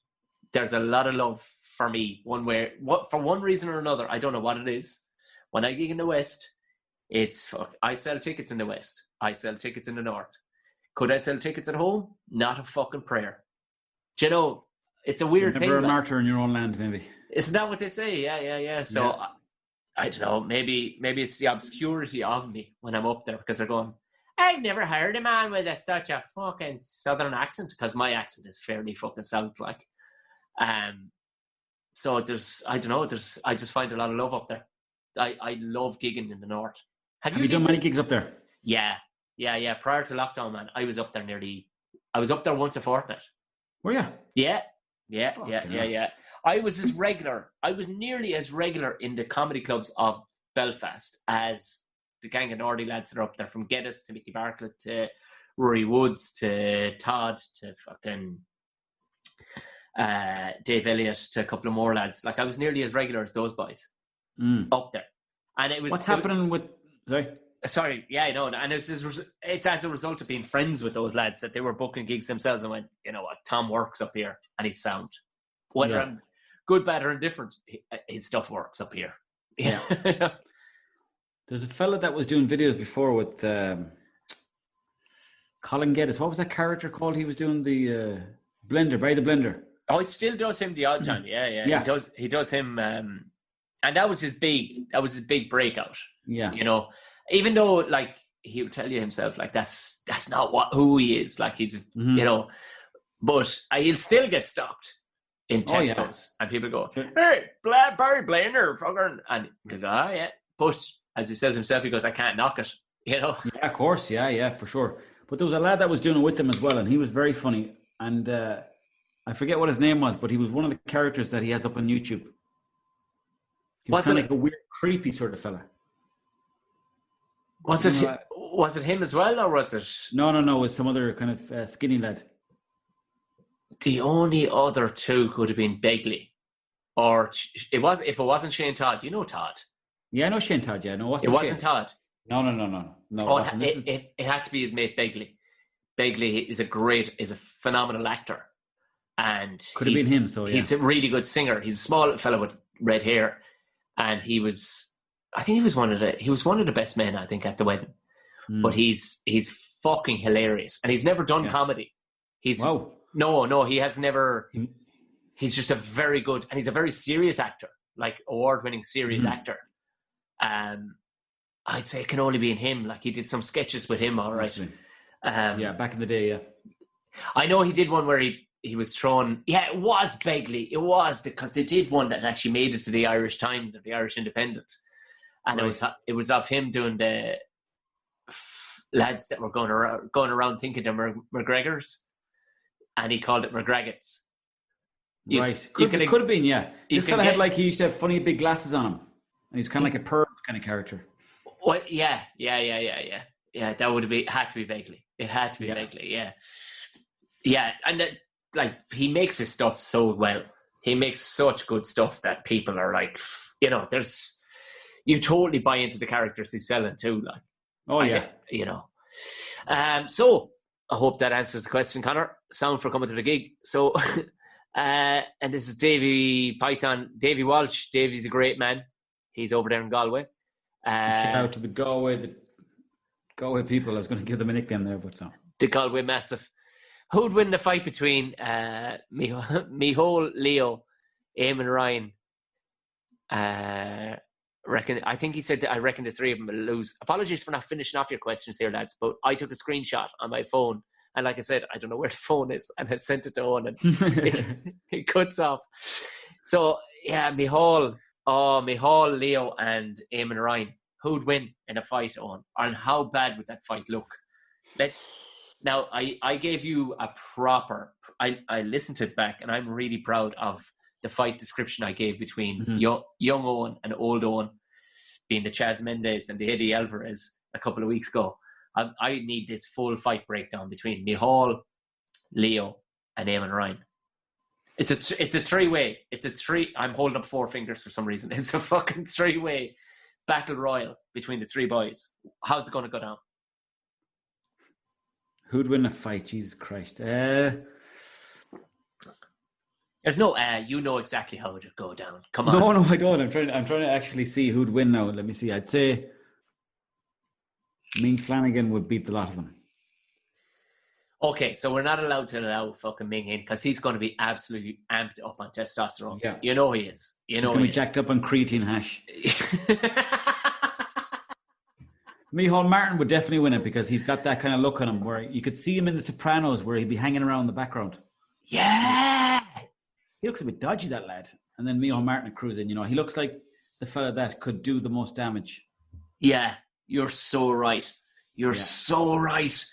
A: There's a lot of love for me, for one reason or another. I don't know what it is. When I gig in the west, I sell tickets in the west. I sell tickets in the north. Could I sell tickets at home? Not a fucking prayer. Do you know, it's a weird thing.
B: Never a martyr in your own land, maybe.
A: Isn't that what they say? Yeah. So, I don't know. Maybe it's the obscurity of me when I'm up there, because they're going, I've never heard a man with such a fucking southern accent, because my accent is fairly fucking south, like. So I just find a lot of love up there. I love gigging in the north.
B: Have you done many gigs up there?
A: Yeah. Prior to lockdown, man, I was up there once a fortnight.
B: Were you?
A: Yeah. I was nearly as regular in the comedy clubs of Belfast as the gang of Nordy lads that are up there, from Geddes to Mickey Bartlett to Rory Woods to Todd to fucking Dave Elliott to a couple of more lads. Like, I was nearly as regular as those boys up there. And it was...
B: What's happening with...
A: Sorry, yeah, I know. And it's as a result of being friends with those lads that they were booking gigs themselves and went, you know what, Tom works up here and he's sound. Whether I'm good, bad or indifferent, his stuff works up here.
B: Yeah. There's a fella that was doing videos before with Colin Geddes. What was that character called? He was doing the Blender, Barry the Blender.
A: Oh, it still does him the odd time. Yeah. He does him, and that was his big breakout. Yeah, you know, even though like he'll tell you himself, like that's not who he is. Like he's you know, but he'll still get stopped in Tesco's, and people go, "Hey, Barry Blender, fucker," and he goes, "Oh yeah," but as he says himself, he goes, "I can't knock it," you know.
B: Yeah, of course, yeah, for sure. But there was a lad that was doing it with him as well, and he was very funny. And I forget what his name was, but he was one of the characters that he has up on YouTube. He was kind of like a weird, creepy sort of fella.
A: Was it him as well, or was it?
B: No. It was some other kind of skinny lad.
A: The only other two could have been Begley, or if it wasn't Shane Todd. You know Todd.
B: Yeah, I know Shane Todd. Yeah, no,
A: it wasn't Todd.
B: No.
A: It had to be his mate Begley. Begley is a phenomenal actor, and
B: Could have been him, so yeah.
A: He's a really good singer. He's a small fellow with red hair, and he was one of the best men, I think, at the wedding. But he's fucking hilarious, and he's never done comedy. No, he has never. He's just a very good, and he's a very serious actor, like award-winning serious actor. I'd say it can only be in him. Like he did some sketches with him, all right.
B: Back in the day, yeah.
A: I know he did one where he was thrown. Yeah, it was Begley. It was because they did one that actually made it to the Irish Times or the Irish Independent, and it was of him doing the lads that were going around thinking they're McGregors, and he called it McGregors.
B: Could have been, yeah. This fella had he used to have funny big glasses on him, and he's kind of like a perv kind of character.
A: Well, yeah. That would have had to be Begley. It had to be Begley, yeah. And he makes his stuff so well. He makes such good stuff that people are like, you totally buy into the characters he's selling too. So I hope that answers the question, Connor. Sound for coming to the gig. So, and this is Davy Walsh. Davy's a great man. He's over there in Galway.
B: Shout out to the Galway people. I was going to give them a nickname there, but no.
A: The Galway Massive. Who'd win the fight between Micheál, Leo, Eamon, Ryan? I think he said that I reckon the three of them will lose. Apologies for not finishing off your questions here, lads, but I took a screenshot on my phone, and like I said, I don't know where the phone is, and I sent it to Owen, and it cuts off. So yeah, Micheál, Leo, and Eamon Ryan. Who'd win in a fight, Owen? And how bad would that fight look? Now, I gave you a proper... I listened to it back, and I'm really proud of the fight description I gave between young Owen and old Owen, being the Chaz Mendes and the Eddie Alvarez a couple of weeks ago. I need this full fight breakdown between Micheál, Leo, and Eamon Ryan. It's a three-way. I'm holding up four fingers for some reason. It's a fucking three-way battle royal between the three boys. How's it going to go down?
B: Who'd win a fight? Jesus Christ.
A: There's no you know exactly how it would go down. Come on.
B: No, I don't. I'm trying to actually see who'd win now. Let me see. I'd say Ming Flanagan would beat the lot of them.
A: Okay, so we're not allowed to allow fucking Ming in because he's going to be absolutely amped up on testosterone. Yeah. You know he is. He's going to be
B: jacked up on creatine hash. Micheál Martin would definitely win it because he's got that kind of look on him where you could see him in The Sopranos where he'd be hanging around in the background.
A: Yeah!
B: He looks a bit dodgy, that lad. And then Micheál Martin cruising, he looks like the fella that could do the most damage.
A: Yeah, you're so right. You're so right.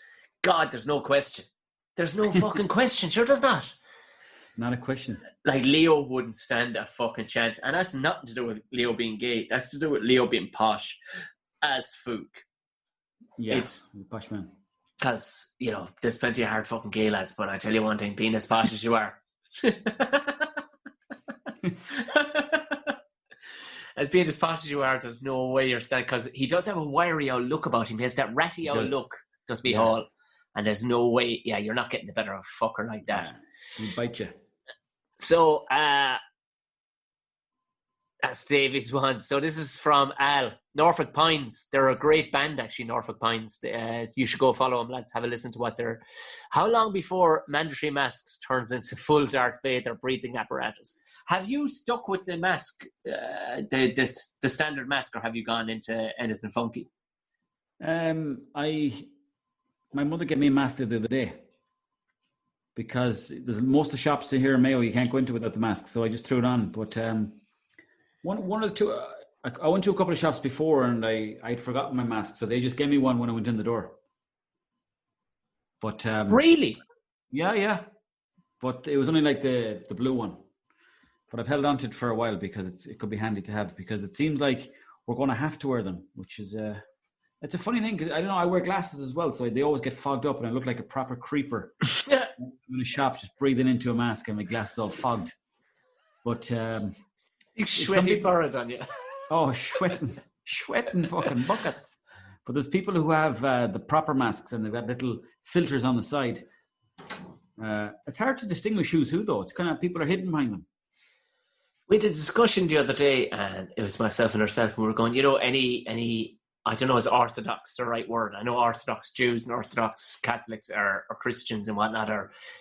A: God, there's no question. There's no fucking question. Sure, there's not.
B: Not a question.
A: Like, Leo wouldn't stand a fucking chance. And that's nothing to do with Leo being gay. That's to do with Leo being posh as fuck.
B: Yeah, it's posh man.
A: Because, there's plenty of hard fucking gay lads, but I tell you one thing, being as posh as you are. As being as posh as you are, there's no way you're standing, because he does have a wiry old look about him. He has that ratty old look, does Micheál. And there's no way, you're not getting the better of a fucker like that.
B: He'll bite you.
A: So, that's Davy's one. So this is from Al. Norfolk Pines. They're a great band, actually, Norfolk Pines. You should go follow them, lads. Have a listen to what they're... How long before mandatory masks turns into full Darth Vader breathing apparatus? Have you stuck with the mask, the standard mask, or have you gone into anything funky?
B: My mother gave me a mask the other day because there's most of the shops here in Mayo you can't go into without the mask, so I just threw it on. But one or two, I went to a couple of shops before and I'd forgotten my mask, so they just gave me one when I went in the door. But
A: really?
B: Yeah. But it was only like the blue one. But I've held on to it for a while because it could be handy to have, because it seems like we're going to have to wear them, which is it's a funny thing, because I don't know, I wear glasses as well, so they always get fogged up and I look like a proper creeper. I'm in a shop just breathing into a mask and my glasses all fogged. But
A: sweaty forehead on you.
B: Oh, sweating fucking buckets. But there's people who have the proper masks and they've got little filters on the side. It's hard to distinguish who's who, though. It's kind of people are hidden behind them.
A: We had a discussion the other day, and it was myself and herself, and we were going, any I don't know, is Orthodox the right word? I know Orthodox Jews and Orthodox Catholics or Christians and whatnot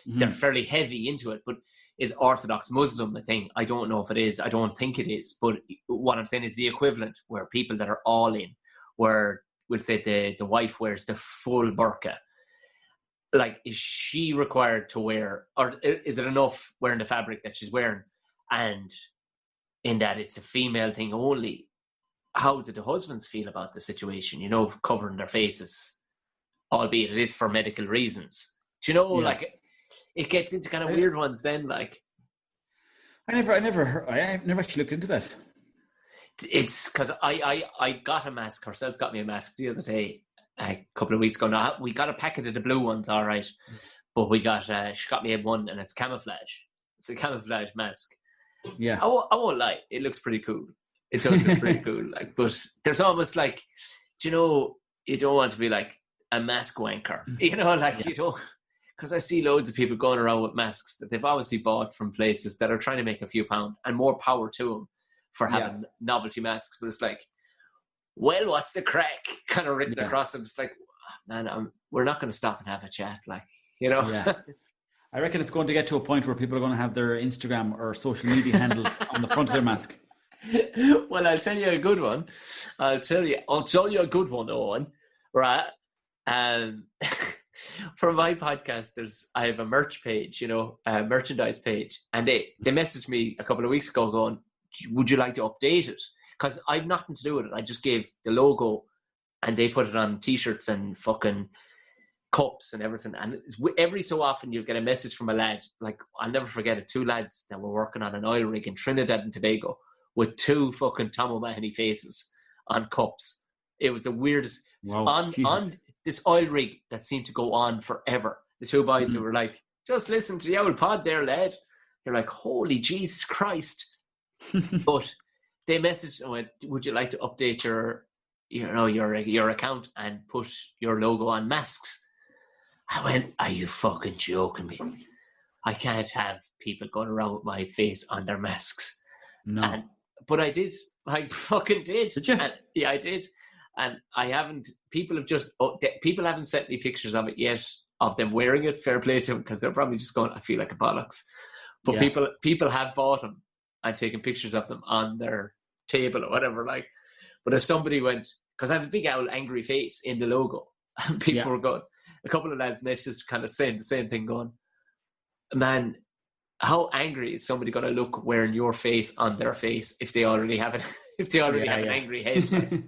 A: they're fairly heavy into it, but is Orthodox Muslim a thing? I don't know if it is. I don't think it is. But what I'm saying is the equivalent, where people that are all in, where we'll say the wife wears the full burqa. Like, is she required to wear, or is it enough wearing the fabric that she's wearing? And in that it's a female thing only. How do the husbands feel about the situation? Covering their faces, albeit it is for medical reasons. Do you know, like, it gets into kind of weird ones then, like.
B: I've never actually looked into that.
A: It's because I got a mask. Herself got me a mask the other day, a couple of weeks ago. Now, we got a packet of the blue ones, all right. But she got me one, and it's camouflage. It's a camouflage mask.
B: Yeah.
A: I won't lie. It looks pretty cool. It does look pretty cool. Like, but there's almost like, you don't want to be like a mask wanker. You don't, because I see loads of people going around with masks that they've obviously bought from places that are trying to make a few pound, and more power to them for having novelty masks. But it's like, well, what's the crack? Kind of written across them. It's like, man, we're not going to stop and have a chat. Like,
B: Yeah. I reckon it's going to get to a point where people are going to have their Instagram or social media handles on the front of their mask.
A: Well, I'll tell you a good one. I'll tell you a good one, Owen. Right? For my podcast, I have a merch page, a merchandise page, and they messaged me a couple of weeks ago going, would you like to update it? Because I've nothing to do with it. I just gave the logo, and they put it on t-shirts and fucking cups and everything. And every so often you'll get a message from a lad. Like, I'll never forget it. 2 lads that were working on an oil rig in Trinidad and Tobago with 2 fucking Tom O'Mahony faces on cups. It was the weirdest.
B: Wow,
A: on this oil rig that seemed to go on forever. The 2 boys who were like, just listen to the old pod there, lad. You're like, holy Jesus Christ. But they messaged and went, would you like to update your account and put your logo on masks? I went, are you fucking joking me? I can't have people going around with my face on their masks.
B: No.
A: But I did. I fucking did.
B: Did you?
A: Yeah, I did. And I haven't, people haven't sent me pictures of it yet, of them wearing it. Fair play to them, because they're probably just going, I feel like a bollocks. But people have bought them and taken pictures of them on their table or whatever. Like, but if somebody went, because I have a big old angry face in the logo, and people were going, a couple of lads messaged kind of saying the same thing, going, man, how angry is somebody going to look wearing your face on their face if they already have it? If they already have an angry head? Like,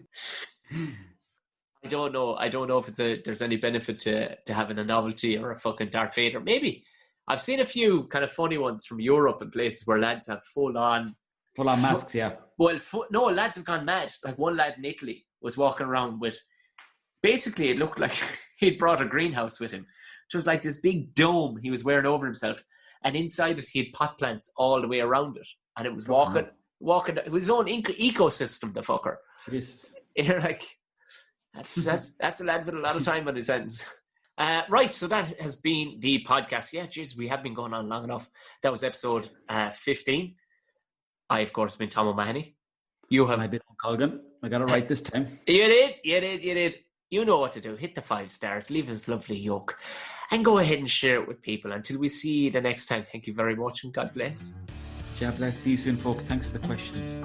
A: I don't know if there's any benefit to having a novelty or a fucking Darth Vader. Maybe. I've seen a few kind of funny ones from Europe and places where lads have full on
B: masks.
A: Well, no, lads have gone mad. Like, one lad in Italy was walking around with, basically it looked like he'd brought a greenhouse with him. It was like this big dome he was wearing over himself, and inside it he had pot plants all the way around it, and it was walking. It was his own ecosystem, the fucker.
B: Jesus.
A: You're like, that's a lad with a lot of time on his hands. Right, so that has been the podcast. Yeah, geez, we have been going on long enough. That was episode 15. I, of course, been Tom O'Mahony. You have...
B: I've been Colgan. I got it right this time.
A: You did. You know what to do. Hit the 5 stars. Leave us lovely yoke. And go ahead and share it with people. Until we see you the next time, thank you very much and God bless.
B: God bless. See you soon, folks. Thanks for the questions.